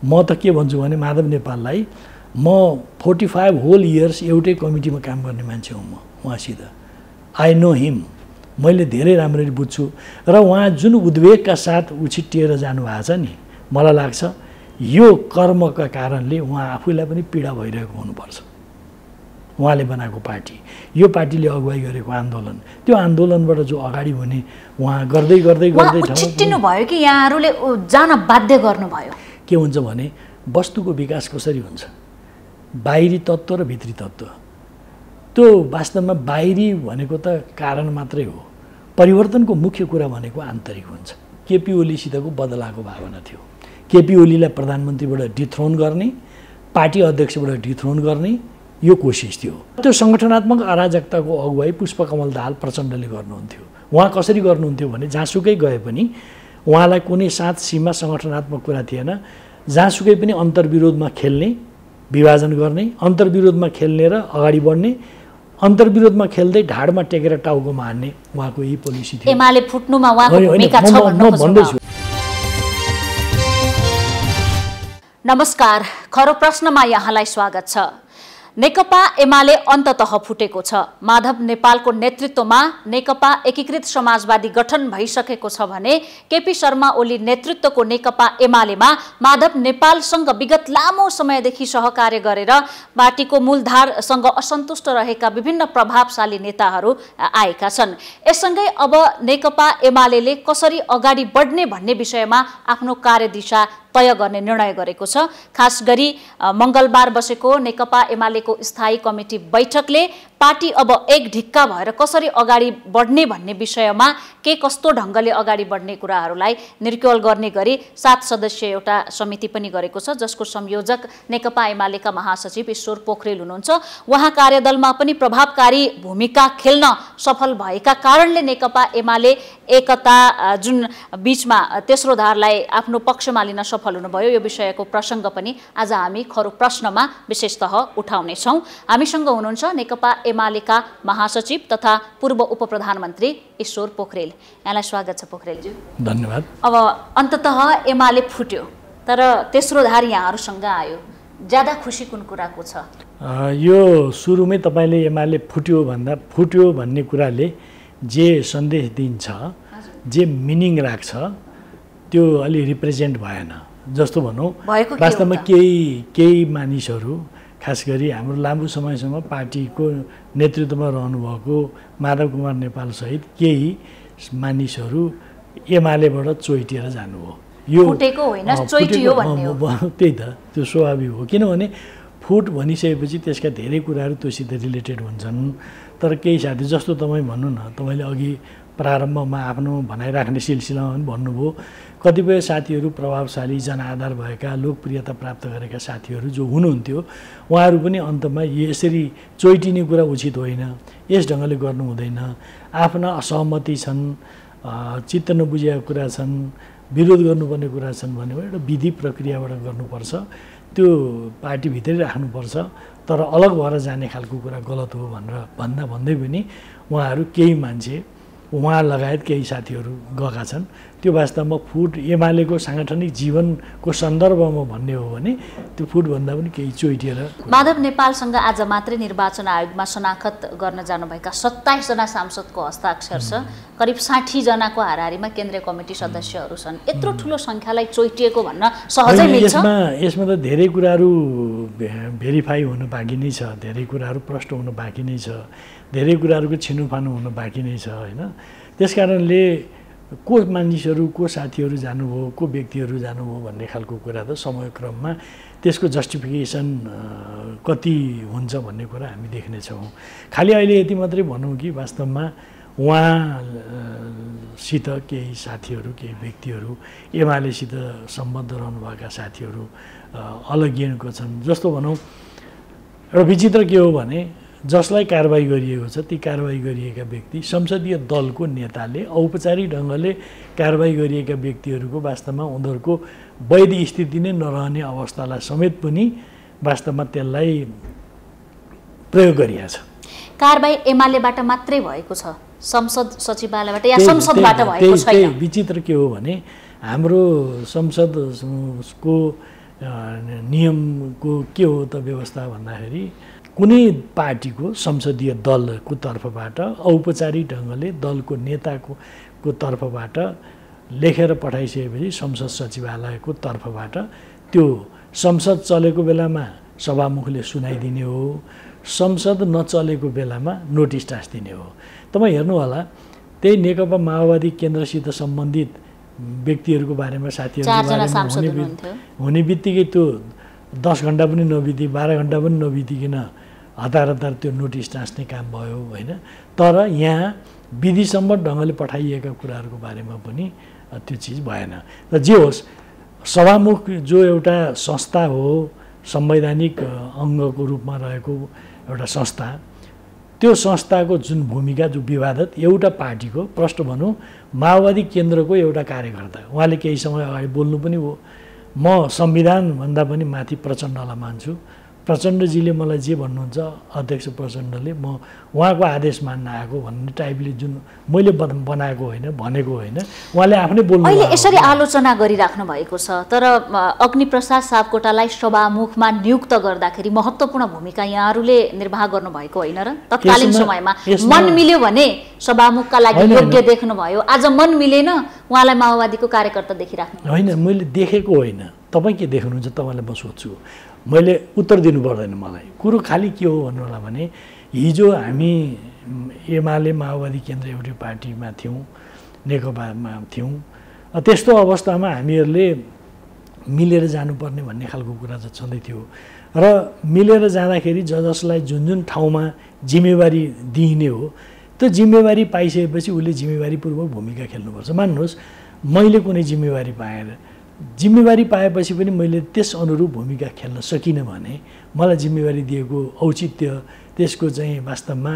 म त के भन्छु भने माधव नेपाललाई म 45 होल इयर्स एउटै कमिटीमा काम गर्ने मान्छे हुँ म उहाँसित। आई नो हिम, मैले धेरै राम्ररी बुझ्छु र उहाँ जुन उद्वेगका साथ उछिट्टिएर जानुभएको छ नि, मलाई लाग्छ यो कर्मका कारणले उहाँ आफूलाई पनि पीडा भइरहेको हुनुपर्छ। उहाँले बनाएको पार्टी, यो पार्टीले अगुवाई गरेको आन्दोलन, त्यो आन्दोलनबाट जो अगाडि हुने उहाँ गर्दै गर्दै गर्दै छिट्टिनु भयो कि यहाँहरूले जान बाध्य गर्नुभयो? के हुन्छ भने वस्तुको विकास कसरी हुन्छ, बाहिरी तत्त्व र भित्री तत्त्व। त्यो वास्तवमा बाहिरी भनेको त कारण मात्रै हो, परिवर्तनको मुख्य कुरा भनेको आन्तरिक हुन्छ। केपी ओलीसितको बदलाको भावना थियो। केपी ओलीलाई प्रधानमन्त्रीबाट डिथ्रोन गर्ने, पार्टी अध्यक्षबाट डिथ्रोन गर्ने यो कोसिस थियो। त्यो सङ्गठनात्मक अराजकताको अगुवाई पुष्पकमल दाहाल प्रचण्डले गर्नुहुन्थ्यो। उहाँ कसरी गर्नुहुन्थ्यो भने जहाँसुकै गए पनि उहाँलाई कुनै साथ सीमा सङ्गठनात्मक कुरा थिएन। जहाँसुकै पनि अन्तर्विरोधमा खेल्ने, विभाजन गर्ने, अन्तर्विरोधमा खेल्ने र अगाडि बढ्ने, अन्तर्विरोधमा खेल्दै ढाडमा टेकेर टाउकोमा हान्ने उहाँको यही पोलिसी थियो। एमाले फुट्नुमा उहाँको भूमिका छ भन्नु खोज्छु। नमस्कार, खरो प्रश्नमा यहाँलाई स्वागत छ। नेकपा एमाले अन्ततः फुटेको छ। माधव नेपालको नेतृत्वमा नेकपा एकीकृत समाजवादी गठन भइसकेको छ भने केपी शर्मा ओली नेतृत्वको नेकपा एमालेमा माधव नेपालसँग विगत लामो समयदेखि सहकार्य गरेर पार्टीको मूलधारसँग असन्तुष्ट रहेका विभिन्न प्रभावशाली नेताहरू आएका छन्। यससँगै अब नेकपा एमालेले कसरी अगाडि बढ्ने भन्ने विषयमा आफ्नो कार्यदिशा तय गर्ने निर्णय गरेको छ। खास गरी मंगलबार बसेको नेकपा एमालेको स्थायी कमिटी बैठकले पार्टी अब एक ढिक्का भएर कसरी अगाडि बढ्ने भन्ने विषयमा के कस्तो ढङ्गले अगाडि बढ्ने कुराहरूलाई निर्क्युल गर्ने गरी 7 सदस्यीय एउटा समिति पनि गरेको छ, जसको संयोजक नेकपा एमालेका महासचिव ईश्वर पोखरेल हुनुहुन्छ। उहाँ कार्यदलमा पनि प्रभावकारी भूमिका खेल्न सफल भएका कारणले नेकपा एमाले एकता जुन बीचमा तेस्रो धारलाई आफ्नो पक्षमा लिन सफल हुनुभयो, यो विषयको प्रसङ्ग पनि आज हामी खरो प्रश्नमा विशेषतः उठाउनेछौँ। हामीसँग हुनुहुन्छ नेकपा एमालेका महासचिव तथा पूर्व उपप्रधानमन्त्री ईश्वर पोखरेल। यहाँलाई स्वागत छ पोखरेलज्यू। धन्यवाद। अब अन्ततः एमाले फुट्यो, तर तेस्रो धार यहाँहरूसँग आयो, ज्यादा खुसी कुन कुराको छ? यो सुरुमै तपाईँले एमाले फुट्यो भन्ने कुराले जे सन्देश दिन्छ, जे मिनिङ राख्छ, त्यो अलि रिप्रेजेन्ट भएन। जस्तो भनौँ वास्तवमा केही मानिसहरू, खास गरी हाम्रो लामो समयसम्म पार्टीको नेतृत्वमा रहनुभएको माधव कुमार नेपाल सहित केही मानिसहरू एमालेबाट चोइटिएर जानुभयो। यो फुटेको होइन, चोइटियो भन्ने हो। त्यही त, त्यो स्वाभाविक हो। किनभने फुट भनिसकेपछि त्यसका धेरै कुराहरू त्योसित रिलेटेड हुन्छन्। तर केही साथी, जस्तो तपाईँ भन्नु न, तपाईँले अघि प्रारम्भमा आफ्नो भनाइराख्ने सिलसिलामा पनि भन्नुभयो, कतिपय साथीहरू प्रभावशाली जनआधार भएका, लोकप्रियता प्राप्त गरेका साथीहरू जो हुनुहुन्थ्यो, उहाँहरू पनि अन्तमा यसरी चोइटिने कुरा उचित होइन, यस ढङ्गले गर्नु हुँदैन, आफ्ना असहमति छन्, चित्त नबुझेका कुरा छन्, विरोध गर्नुपर्ने कुरा छन् भने एउटा विधि प्रक्रियाबाट गर्नुपर्छ, त्यो पार्टीभित्रै राख्नुपर्छ। तर अलग भएर जाने खालको कुरा गलत हो भनेर भन्दै पनि उहाँहरू केही मान्छे, उहाँ लगायत केही साथीहरू गएका छन्। त्यो वास्तवमा फुट एमालेको साङ्गठनिक जीवनको सन्दर्भमा भन्ने हो भने त्यो फुटभन्दा पनि केही चोइटिएर। माधव नेपालसँग आज मात्रै निर्वाचन आयोगमा शनाखत गर्न जानुभएका 27 जना सांसदको हस्ताक्षर छ। करिब 60 जनाको हाराहारीमा केन्द्रीय कमिटी सदस्यहरू छन्। यत्रो ठुलो सङ्ख्यालाई चोइटिएको भन्न सहजै मिल्छ? यसमा त धेरै कुराहरू भेरिफाई हुन बाँकी नै छ, धेरै कुराहरू प्रष्ट हुन बाँकी नै छ, धेरै कुराहरूको छिनोफानो हुन बाँकी नै छ होइन। त्यसकारणले को मानिसहरू, को साथीहरू जानुभयो, को व्यक्तिहरू जानुभयो भन्ने खालको कुरा त समयक्रममा त्यसको जस्टिफिकेसन कति हुन्छ भन्ने कुरा हामी देख्नेछौँ। खालि अहिले यति मात्रै भनौँ कि वास्तवमा उहाँसित केही साथीहरू, केही व्यक्तिहरू, एमालेसित सम्बद्ध रहनुभएका साथीहरू अलगिएको छन्। जस्तो भनौँ, एउटा विचित्र के हो भने जसलाई कारबाही गरिएको छ, ती कारबाही गरिएका व्यक्ति संसदीय दलको नेताले औपचारिक ढङ्गले कारबाही गरिएका व्यक्तिहरूको वास्तवमा उनीहरूको वैध स्थिति नै नरहने अवस्थालाई समेत पनि वास्तवमा त्यसलाई प्रयोग गरिएको छ। कारबाही एमालेबाट मात्रै भएको छ, संसद सचिवालयबाट या संसदबाट भएको छैन। विचित्र के हो भने हाम्रो संसदको नियमको के हो त व्यवस्था भन्दाखेरि कुनै पार्टीको संसदीय दलको तर्फबाट औपचारिक ढङ्गले दलको नेताको तर्फबाट लेखेर पठाइसकेपछि संसद सचिवालयको तर्फबाट त्यो संसद चलेको बेलामा सभामुखले सुनाइदिने हो, संसद नचलेको बेलामा नोटिस टाँसिदिने हो। तपाईँ हेर्नु होला त्यही नेकपा माओवादी केन्द्रसित सम्बन्धित व्यक्तिहरूको बारेमा साथीहरूको बारेमा हुने बित्तिकै त्यो 10 घन्टा पनि नबिति 12 घन्टा पनि नबितिकन हतार त्यो नोटिस टाँस्ने काम भयो होइन। तर यहाँ विधिसम्मत ढङ्गले पठाइएका कुराहरूको बारेमा पनि त्यो चिज भएन। र जे होस् सभामुख जो एउटा संस्था हो, संवैधानिक अङ्गको रूपमा रहेको एउटा संस्था, त्यो संस्थाको जुन भूमिका जो विवादत एउटा पार्टीको प्रष्ट भनौँ माओवादी केन्द्रको एउटा कार्यकर्ता, उहाँले केही समय अगाडि बोल्नु पनि हो, म संविधानभन्दा पनि माथि प्रचण्डलाई मान्छु, प्रचण्डजीले मलाई जे भन्नुहुन्छ अध्यक्ष प्रचण्डले म उहाँको आदेश मान्न आएको भन्ने टाइपले जुन मैले बनाएको होइन भनेको होइन, उहाँले आफ्नै बोल्नु अहिले यसरी आलोचना गरिराख्नु भएको छ। तर अग्निप्रसाद सापकोटालाई सभामुखमा नियुक्त गर्दाखेरि महत्त्वपूर्ण भूमिका यहाँहरूले निर्वाह गर्नुभएको होइन र? तत्कालीन समयमा मन मिल्यो भने सभामुखका लागि योग्य देख्नुभयो, आज मन मिलेन उहाँलाई माओवादीको कार्यकर्ता देखिराख्नु होइन। मैले देखेको होइन, तपाईँ के देख्नुहुन्छ तपाईँलाई म सोध्छु, मैले उत्तर दिनु पर्दैन। मलाई कुरो खालि के हो भन्नु होला भने हिजो हामी एमाले माओवादी केन्द्र एउटै पार्टीमा थियौँ, नेकपामा थियौँ, त्यस्तो अवस्थामा हामीहरूले मिलेर जानुपर्ने भन्ने खालको कुरा चाहिँ छँदै थियो। र मिलेर जाँदाखेरि जसलाई जुन जुन ठाउँमा जिम्मेवारी दिइने हो त्यो जिम्मेवारी पाइसकेपछि उसले जिम्मेवारीपूर्वक भूमिका खेल्नुपर्छ। मान्नुहोस् मैले कुनै जिम्मेवारी पाएर जिम्मेवारी पाएपछि पनि मैले त्यस अनुरूप भूमिका खेल्न सकिनँ भने मलाई जिम्मेवारी दिएको औचित्य त्यसको चाहिँ वास्तवमा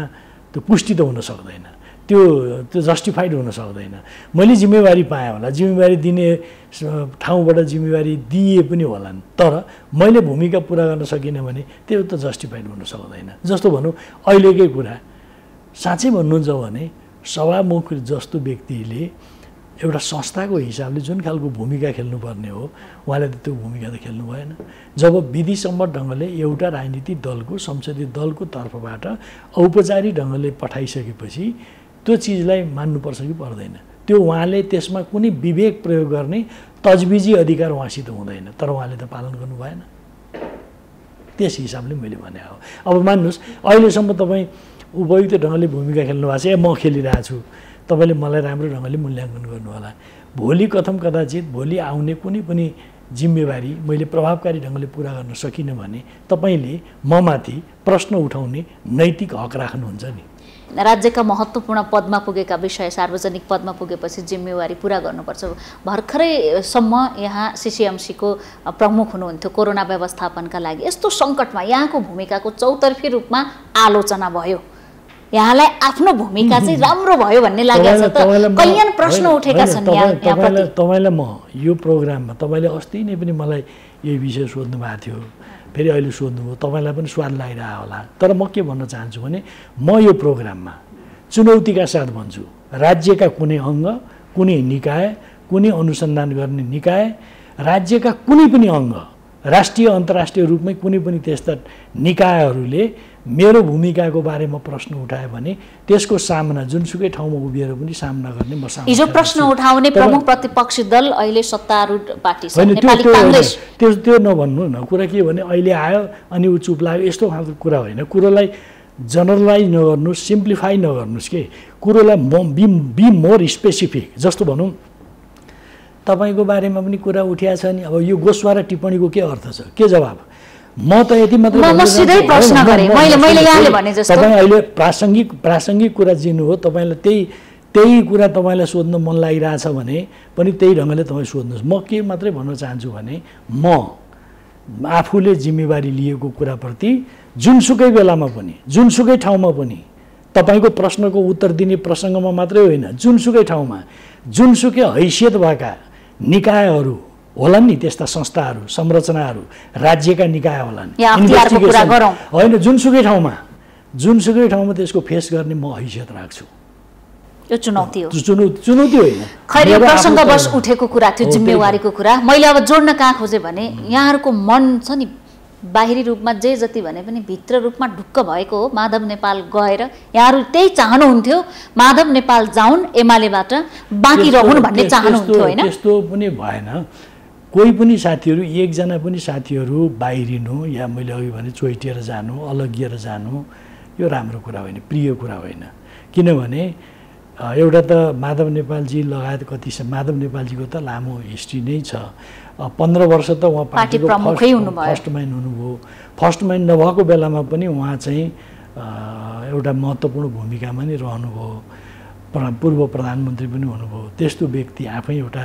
त्यो पुष्टि त हुन सक्दैन, त्यो जस्टिफाइड हुन सक्दैन। मैले जिम्मेवारी पाएँ होला, जिम्मेवारी दिने ठाउँबाट जिम्मेवारी दिए पनि होलान्, तर मैले भूमिका पुरा गर्न सकिनँ भने त्यो त जस्टिफाइड हुन सक्दैन। जस्तो भनौँ अहिलेकै कुरा साँच्चै भन्नुहुन्छ भने सभामुख जस्तो व्यक्तिले एउटा संस्थाको हिसाबले जुन खालको भूमिका खेल्नुपर्ने हो उहाँले त त्यो भूमिका त खेल्नु भएन। जब विधिसम्मत ढङ्गले एउटा राजनीतिक दलको संसदीय दलको तर्फबाट औपचारिक ढङ्गले पठाइसकेपछि त्यो चिजलाई मान्नुपर्छ कि पर्दैन, त्यो उहाँले त्यसमा कुनै विवेक प्रयोग गर्ने तजविजी अधिकार उहाँसित हुँदैन, तर उहाँले त पालन गर्नु भएन। त्यस हिसाबले मैले भने हो। अब मान्नुहोस् अहिलेसम्म तपाईँ उपयुक्त ढङ्गले भूमिका खेल्नु भएको छ, म खेलिरहेको छु, तपाईँले मलाई राम्रो ढङ्गले मूल्याङ्कन गर्नु होला। भोलि कथम कदाचित भोलि आउने कुनै पनि जिम्मेवारी मैले प्रभावकारी ढङ्गले पुरा गर्न सकिनँ भने तपाईँले ममाथि प्रश्न उठाउने नैतिक हक राख्नुहुन्छ नि। राज्यका महत्त्वपूर्ण पदमा पुगेका विषय सार्वजनिक पदमा पुगेपछि जिम्मेवारी पुरा गर्नुपर्छ। भर्खरैसम्म यहाँ सिसिएमसीको प्रमुख हुनुहुन्थ्यो कोरोना व्यवस्थापनका लागि। यस्तो सङ्कटमा यहाँको भूमिकाको चौतर्फी रूपमा आलोचना भयो, यहाँलाई आफ्नो भूमिका चाहिँ राम्रो भयो भन्ने लागेको छ त? कल्याण प्रश्न उठेका छन् यहाँप्रति। तपाईँलाई म यो प्रोग्राममा तपाईँले अस्ति नै पनि मलाई यही विषय सोध्नु भएको थियो, फेरि अहिले सोध्नुभयो, तपाईँलाई पनि स्वाद लागिरहेको होला। तर म के भन्न चाहन्छु भने म यो प्रोग्राममा चुनौतीका साथ भन्छु, राज्यका कुनै अङ्ग, कुनै निकाय, कुनै अनुसन्धान गर्ने निकाय, राज्यका कुनै पनि अङ्ग, राष्ट्रिय अन्तर्राष्ट्रिय रूपमै कुनै पनि त्यस्ता निकायहरूले मेरो भूमिकाको बारेमा प्रश्न उठायो भने त्यसको सामना जुनसुकै ठाउँमा उभिएर पनि सामना गर्ने म सामना। हिजो प्रश्न उठाउने प्रमुख प्रतिपक्षी दल अहिले सत्तारूढ पार्टी छ नेपाली कांग्रेस। त्यो नभन्नु न, कुरा के भने अहिले आयो अनि ऊ चुप लाग्यो यस्तो खालको कुरा होइन। कुरोलाई जनरलाइज नगर्नुहोस्, सिम्प्लिफाई नगर्नुहोस् के कुरोलाई बी मोर स्पेसिफिक। जस्तो भनौँ तपाईँको बारेमा पनि कुरा उठिया छ नि, अब यो गोस्वा र टिप्पणीको के अर्थ छ, के जवाब? म त यति मात्र सिधै प्रश्न गरेँ मैले यहाँले भने जस्तो तपाईँ अहिले प्रासङ्गिक कुरा जिन्नु हो, तपाईँलाई त्यही कुरा तपाईँलाई सोध्न मन लागिरहेछ भने पनि त्यही ढङ्गले तपाईँ सोध्नुहोस्। म के मात्रै भन्न चाहन्छु भने म आफूले जिम्मेवारी लिएको कुराप्रति जुनसुकै बेलामा पनि जुनसुकै ठाउँमा पनि तपाईँको प्रश्नको उत्तर दिने प्रसङ्गमा मात्रै होइन, जुनसुकै ठाउँमा जुनसुकै हैसियत भएका निकायहरू होलान् नि, त्यस्ता संस्थाहरू संरचनाहरू राज्यका निकाय होलान्, होइन जुनसुकै ठाउँमा त्यसको फेस गर्ने म हैसियत राख्छु। यो चुनौती हो, चुनौती होइन। खैर यो प्रसङ्गवश उठेको कुरा थियो, जिम्मेवारीको कुरा। मैले अब जोड्न कहाँ खोजेँ भने यहाँहरूको मन छ नि बाहिरी रूपमा जे जति भने पनि भित्र रूपमा ढुक्क भएको हो। माधव नेपाल गएर यहाँहरू त्यही चाहनुहुन्थ्यो माधव नेपाल जाउन्, एमालेबाट बाँकी रहन् भन्ने चाहनुहुन्थ्यो होइन? त्यस्तो पनि भएन। कोही पनि साथीहरू, एकजना पनि साथीहरू बाहिरिनु या मैले अघि भने चोइटिएर जानु, अलगिएर जानु, यो राम्रो कुरा होइन, प्रिय कुरा होइन। किनभने एउटा त माधव नेपालजी लगायत माधव नेपालजीको त लामो हिस्ट्री नै छ। 15 वर्ष त उहाँ पार्टीको फर्स्ट माइन हुनुभयो। फर्स्ट माइन नभएको बेलामा पनि उहाँ चाहिँ एउटा महत्त्वपूर्ण भूमिकामा नै रहनुभयो। पूर्व प्रधानमन्त्री पनि हुनुभयो। त्यस्तो व्यक्ति आफै एउटा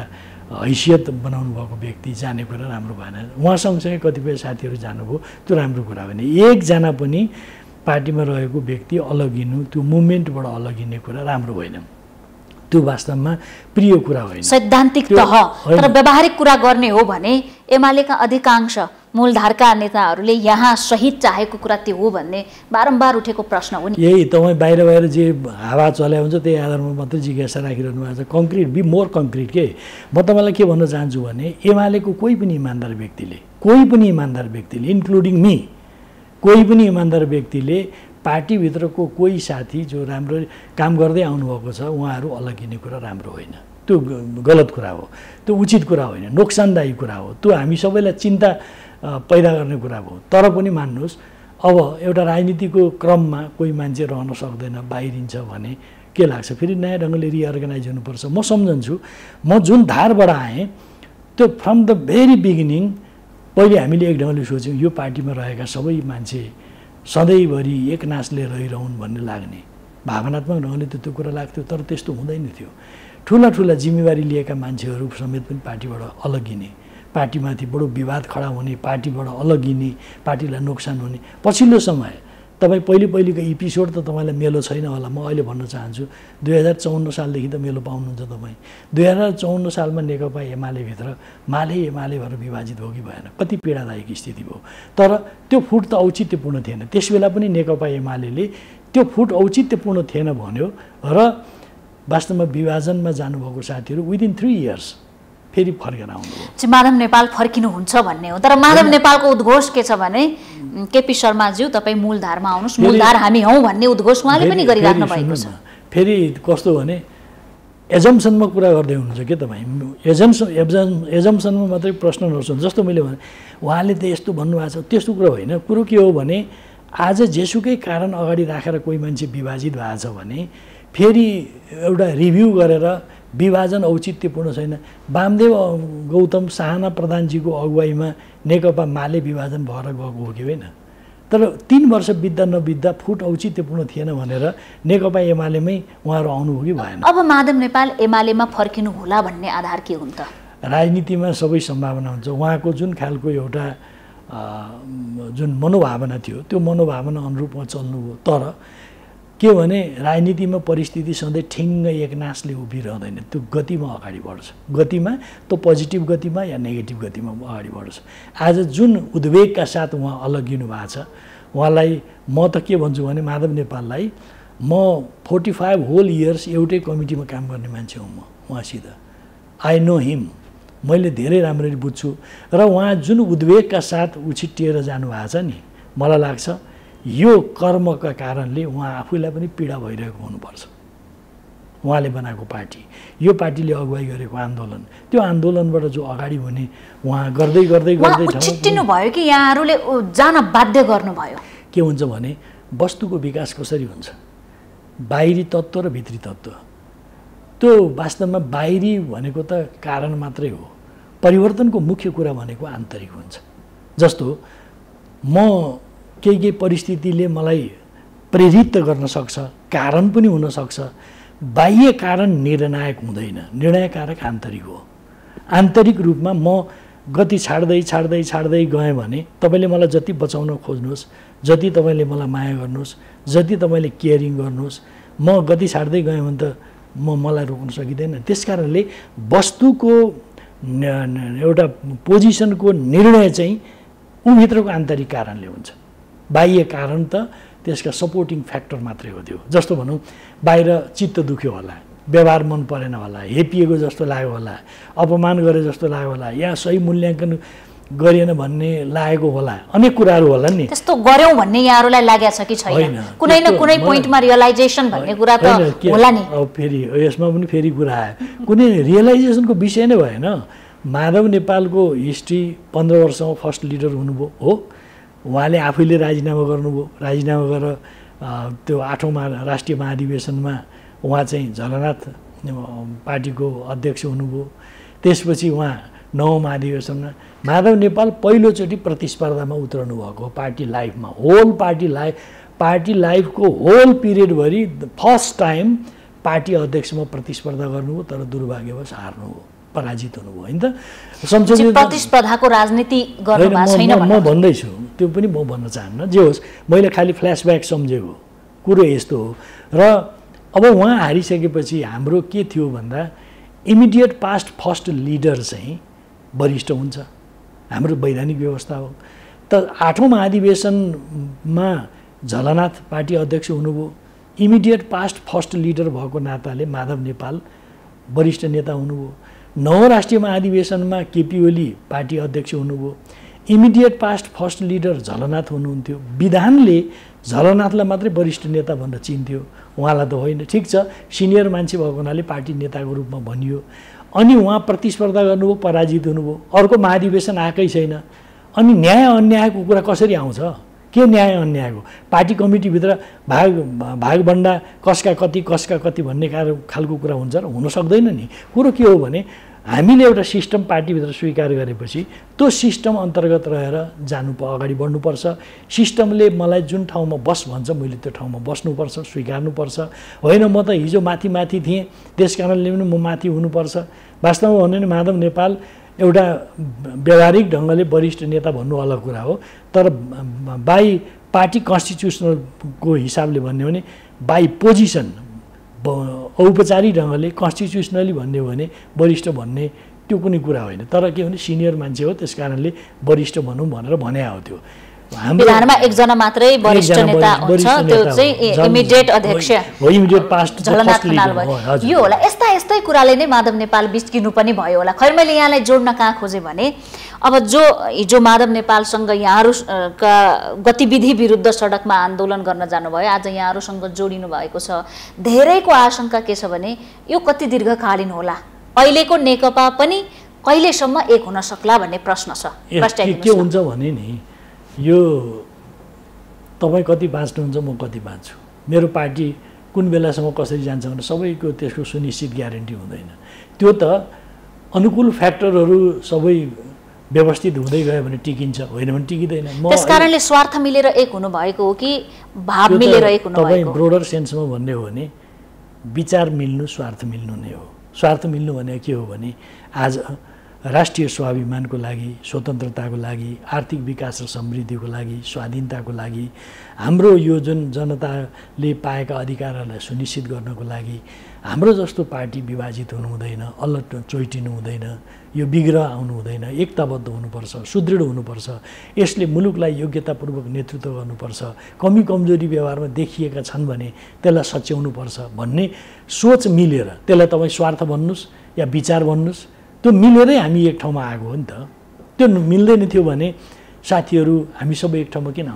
हैसियत बनाउनु भएको व्यक्ति जाने कुरा राम्रो भएन। उहाँसँगसँगै कतिपय साथीहरू जानुभयो, त्यो राम्रो कुरा होइन। एकजना पनि पार्टीमा रहेको व्यक्ति अलगिनु, त्यो मुभमेन्टबाट अलगिने कुरा राम्रो होइन। त्यो वास्तवमा प्रिय कुरा होइन, सैद्धान्तिक तह। तर व्यावहारिक कुरा गर्ने हो भने एमालेका अधिकांश मूलधारका नेताहरूले यहाँ शहीद चाहेको कुरा त्यो हो भन्ने बारम्बार उठेको प्रश्न हो नि। यही तपाईँ बाहिर जे हावा चल्या हुन्छ त्यही आधारमा मात्रै जिज्ञासा राखिरहनु भएको छ। कङ्क्रिट बी मोर कङ्क्रिट के। म तपाईँलाई के भन्न चाहन्छु भने एमालेको कोही पनि इमान्दार व्यक्तिले इन्क्लुडिङ मी, कोही पनि इमान्दार व्यक्तिले पार्टीभित्रको कोही साथी जो राम्रो काम गर्दै आउनुभएको छ उहाँहरू अलगिने कुरा राम्रो होइन। त्यो गलत कुरा हो, त्यो उचित कुरा होइन, नोक्सानदायी कुरा हो। त्यो हामी सबैलाई चिन्ता पैदा गर्ने कुरा हो। तर पनि मान्नुहोस्, अब एउटा राजनीतिको क्रममा कोही मान्छे रहन सक्दैन, बाहिरिन्छ भने के लाग्छ? फेरि नयाँ ढङ्गले रिअर्गनाइज हुनुपर्छ। म सम्झन्छु, म जुन धारबाट आएँ त्यो फ्रम द भेरी बिगिनिङ पहिले हामीले एक ढङ्गले सोच्यौँ यो पार्टीमा रहेका सबै मान्छे सधैँभरि एक नासले रहिरहन् भन्ने लाग्ने भावनात्मक ढङ्गले त्यो कुरा लाग्थ्यो। तर त्यस्तो हुँदैन थियो। ठुला ठुला जिम्मेवारी लिएका मान्छेहरू समेत पनि पार्टीबाट अलगिने, पार्टीमाथि बडो विवाद खडा हुने, पार्टीबाट अलगिने, पार्टीलाई नोक्सान हुने। पछिल्लो समय तपाईँ पहिलेको एपिसोड त तपाईँलाई मेलो छैन होला। म अहिले भन्न चाहन्छु 2054 सालदेखि त मेलो पाउनुहुन्छ तपाईँ। 2054 सालमा नेकपा एमालेभित्र एमाले भएर विभाजित हो कि भएन? कति पीडादायक स्थिति भयो। तर त्यो फुट त औचित्यपूर्ण थिएन। त्यस बेला पनि नेकपा एमाले त्यो फुट औचित्यपूर्ण थिएन भन्यो र वास्तवमा विभाजनमा जानुभएको साथीहरू विदिन 3 इयर्स फेरि फर्केर आउनुभयो। माधव नेपाल फर्किनुहुन्छ भन्ने हो। तर माधव नेपालको उद्घोष के छ भने केपी शर्माज्यू तपाईँ मूलधारमा आउनुहोस्, मूलधार हामी हौँ भन्ने उद्घोष उहाँले पनि गरिराख्नु भएको छ। फेरि कस्तो भने एजम्सनमा कुरा गर्दै हुनुहुन्छ के तपाईँ? एजम्सनमा मात्रै प्रश्न नसोध्नु। जस्तो मैले भने उहाँले त यस्तो भन्नुभएको छ, त्यस्तो कुरो होइन। कुरो के हो भने आज जेसुकै कारण अगाडि राखेर कोही मान्छे विभाजित भएको छ भने फेरि एउटा रिभ्यू गरेर विभाजन औचित्यपूर्ण छैन। वामदेव गौतम साहना प्रधानजीको अगुवाईमा नेकपा माले विभाजन भएर गएको हो कि होइन? तर 3 वर्ष बित्दा नबित्दा फुट औचित्यपूर्ण थिएन भनेर नेकपा एमालेमै उहाँहरू आउनुभयो कि भएन? अब माधव नेपाल एमालेमा फर्किनु होला भन्ने आधार के हुन् त? राजनीतिमा सबै सम्भावना हुन्छ। उहाँको जुन खालको एउटा जुन मनोभावना थियो त्यो मनोभावना अनुरूपमा चल्नुभयो। तर के भने राजनीतिमा परिस्थिति सधैँ ठिङ्ग एक नासले उभिरहँदैन, त्यो गतिमा अगाडि बढ्छ। गतिमा त पोजिटिभ गतिमा या नेगेटिभ गतिमा अगाडि बढ्छ। आज जुन उद्वेगका साथ उहाँ अलगिनु भएको छ उहाँलाई म त के भन्छु भने माधव नेपाललाई म 45 होल इयर्स एउटै कमिटीमा काम गर्ने मान्छे हुँ। म उहाँसित आई नो हिम, मैले धेरै राम्ररी बुझ्छु। र उहाँ जुन उद्वेगका साथ उछिट्टिएर जानुभएको छ नि, मलाई लाग्छ यो कर्मका कारणले उहाँ आफूलाई पनि पीडा भइरहेको हुनुपर्छ। उहाँले बनाएको पार्टी, यो पार्टीले अगुवाई गरेको आन्दोलन, त्यो आन्दोलनबाट जो अगाडि हुने उहाँ गर्दै छिट्टिनु भयो कि यहाँहरूले जान बाध्य गर्नुभयो? के हुन्छ भने वस्तुको विकास कसरी हुन्छ? बाहिरी तत्त्व र भित्री तत्त्व। त्यो वास्तवमा बाहिरी भनेको त कारण मात्रै हो। परिवर्तनको मुख्य कुरा भनेको आन्तरिक हुन्छ। जस्तो म केही परिस्थितिले मलाई प्रेरित गर्न सक्छ, कारण पनि हुनसक्छ। बाह्य कारण निर्णायक हुँदैन, निर्णयकारक आन्तरिक हो। आन्तरिक रूपमा म गति छाड्दै गएँ भने तपाईँले मलाई जति बचाउन खोज्नुहोस्, जति तपाईँले मलाई माया गर्नुहोस्, जति तपाईँले केयरिङ गर्नुहोस्, म गति छाड्दै गएँ भने त मलाई रोक्न सकिँदैन। त्यस कारणले वस्तुको एउटा पोजिसनको निर्णय चाहिँ उभित्रको आन्तरिक कारणले हुन्छ। बाह्य कारण त त्यसका सपोर्टिङ फ्याक्टर मात्रै हो। त्यो जस्तो भनौँ बाहिर चित्त दुख्यो होला, व्यवहार मन परेन होला, हेपिएको जस्तो लाग्यो होला, अपमान गरे जस्तो लाग्यो होला, या सही मूल्याङ्कन गरिएन भन्ने लागेको होला, अनेक कुराहरू होला नि। त्यस्तो गर्यौँ भन्ने यहाँहरूलाई लागेको छ कि छैन? कुनै न कुनै पोइन्टमा रियलाइजेसन भन्ने कुरा त होला नि। अब फेरि यसमा पनि फेरि कुरा आयो, कुनै रियलाइजेसनको विषय नै भएन। माधव नेपालको हिस्ट्री 15 वर्षमा फर्स्ट लिडर हुनुभयो हो, उहाँले आफैले राजीनामा गर्नुभयो, राजीनामा गरेर त्यो 8औं राष्ट्रिय महाधिवेशनमा उहाँ चाहिँ झलनाथ पार्टीको अध्यक्ष हुनुभयो। त्यसपछि उहाँ 9औं महाधिवेशनमा माधव नेपाल पहिलोचोटि प्रतिस्पर्धामा उत्रनु भएको पार्टी लाइफमा, होल पार्टी लाइफको होल पिरियडभरि फर्स्ट टाइम पार्टी अध्यक्षमा प्रतिस्पर्धा गर्नुभयो, तर दुर्भाग्यवश हार्नुभयो, पराजित हुनुभयो होइन त। संसदीय प्रतिस्पर्धाको राजनीति गर्नुभएको छैन म भन्दैछु, त्यो पनि म भन्न चाहन्न। जे होस्, मैले खालि फ्ल्यासब्याक सम्झेको कुरो यस्तो हो। र अब उहाँ हारिसकेपछि हाम्रो के थियो भन्दा इमिडिएट पास्ट फर्स्ट लिडर चाहिँ वरिष्ठ हुन्छ, हाम्रो वैधानिक व्यवस्था हो। त 8औं महाधिवेशनमा झलनाथ पार्टी अध्यक्ष हुनुभयो, इमिडिएट पास्ट फर्स्ट लिडर भएको नाताले माधव नेपाल वरिष्ठ नेता हुनुभयो। 9औं राष्ट्रिय महाधिवेशनमा केपी ओली पार्टी अध्यक्ष हुनुभयो, immediate past first leader Jhalanath हुनुहुन्थ्यो। विधानले झलनाथलाई मात्रै वरिष्ठ नेता भनेर चिन्थ्यो, उहाँलाई त होइन। ठिक छ, सिनियर मान्छे भएको हुनाले पार्टी नेताको रूपमा भनियो। अनि उहाँ प्रतिस्पर्धा गर्नुभयो, पराजित हुनुभयो, अर्को महाधिवेशन आएकै छैन। अनि न्याय अन्यायको कुरा कसरी आउँछ? के न्याय अन्यायको? पार्टी कमिटीभित्र भागभन्डा कसका कति भन्ने खालको कुरा हुन्छ र हुन सक्दैन नि। कुरो के हो भने हामीले एउटा सिस्टम पार्टीभित्र स्वीकार गरेपछि त्यो सिस्टम अन्तर्गत रहेर अगाडि बढ्नुपर्छ। सिस्टमले मलाई जुन ठाउँमा बस भन्छ मैले त्यो ठाउँमा बस्नुपर्छ, स्वीकार्नुपर्छ। होइन म त हिजो माथि थिएँ त्यस कारणले पनि म माथि हुनुपर्छ। वास्तवमा भन्यो भने माधव नेपाल एउटा व्यावहारिक ढङ्गले वरिष्ठ नेता भन्नु अलग कुरा हो, तर बाई पार्टी कन्स्टिट्युसनलको हिसाबले भन्यो भने बाई पोजिसन औपचारिक ढङ्गले कन्स्टिट्युसनली भन्ने हो भने वरिष्ठ भन्ने त्यो कुनै कुरा होइन। तर के भने सिनियर मान्छे हो, त्यस कारणले वरिष्ठ भनौँ भनेर भने हो। त्यो विधानमा एकजना मात्रै वरिष्ठ नेता हुन्छ, त्यो चाहिँ इमिडिएट अध्यक्ष हो, इमिडिएट पास्ट झलनाथ खनाल भयो। यो होला, यस्तै कुराले नै माधव नेपाल बिच्किनु पनि भयो होला। खैर मैले यहाँलाई जोड्न कहाँ खोजेँ भने अब हिजो माधव नेपालसँग यहाँहरूका गतिविधि विरुद्ध सडकमा आन्दोलन गर्न जानुभयो, आज यहाँहरूसँग जोडिनु भएको छ। धेरैको आशंका के छ भने यो कति दीर्घकालीन होला, अहिलेको नेकपा पनि कहिलेसम्म एक हुन सक्ला भन्ने प्रश्न छ। के हुन्छ भने नि, यो तपाईँ कति बाँच्नुहुन्छ, म कति बाँच्छु, मेरो पार्टी कुन बेलासम्म कसरी जान्छ भने सबैको त्यसको सुनिश्चित ग्यारेन्टी हुँदैन। त्यो त अनुकूल फ्याक्टरहरू सबै व्यवस्थित हुँदै गयो भने टिकिन्छ, होइन भने टिकिँदैन। त्यसकारणले स्वार्थ मिलेर एक हुनुभएको हो कि भाव मिलेर एक हुनुभएको? तपाईँ ब्रोडर सेन्समा भन्ने हो भने विचार मिल्नु स्वार्थ मिल्नु नै हो। स्वार्थ मिल्नु भने के हो भने आज राष्ट्रिय स्वाभिमानको लागि, स्वतन्त्रताको लागि, आर्थिक विकास र समृद्धिको लागि, स्वाधीनताको लागि, हाम्रो यो जुन जनताले पाएका अधिकारहरूलाई सुनिश्चित गर्नको लागि हाम्रो जस्तो पार्टी विभाजित हुनु हुँदैन, अलट चोइटिनु हुँदैन, यो विग्रह आउनु हुँदैन, एकताबद्ध हुनुपर्छ, सुदृढ हुनुपर्छ। यसले मुलुकलाई योग्यतापूर्वक नेतृत्व गर्नुपर्छ। कमी कमजोरी व्यवहारमा देखिएका छन् भने त्यसलाई सच्याउनुपर्छ भन्ने सोच मिलेर, त्यसलाई तपाईँ स्वार्थ भन्नुहोस् या विचार भन्नुहोस्, त्यो मिलेरै हामी एक ठाउँमा आएको हो नि त। त्यो मिल्दैन थियो भने साथीहरू हामी सबै एक ठाउँमा किन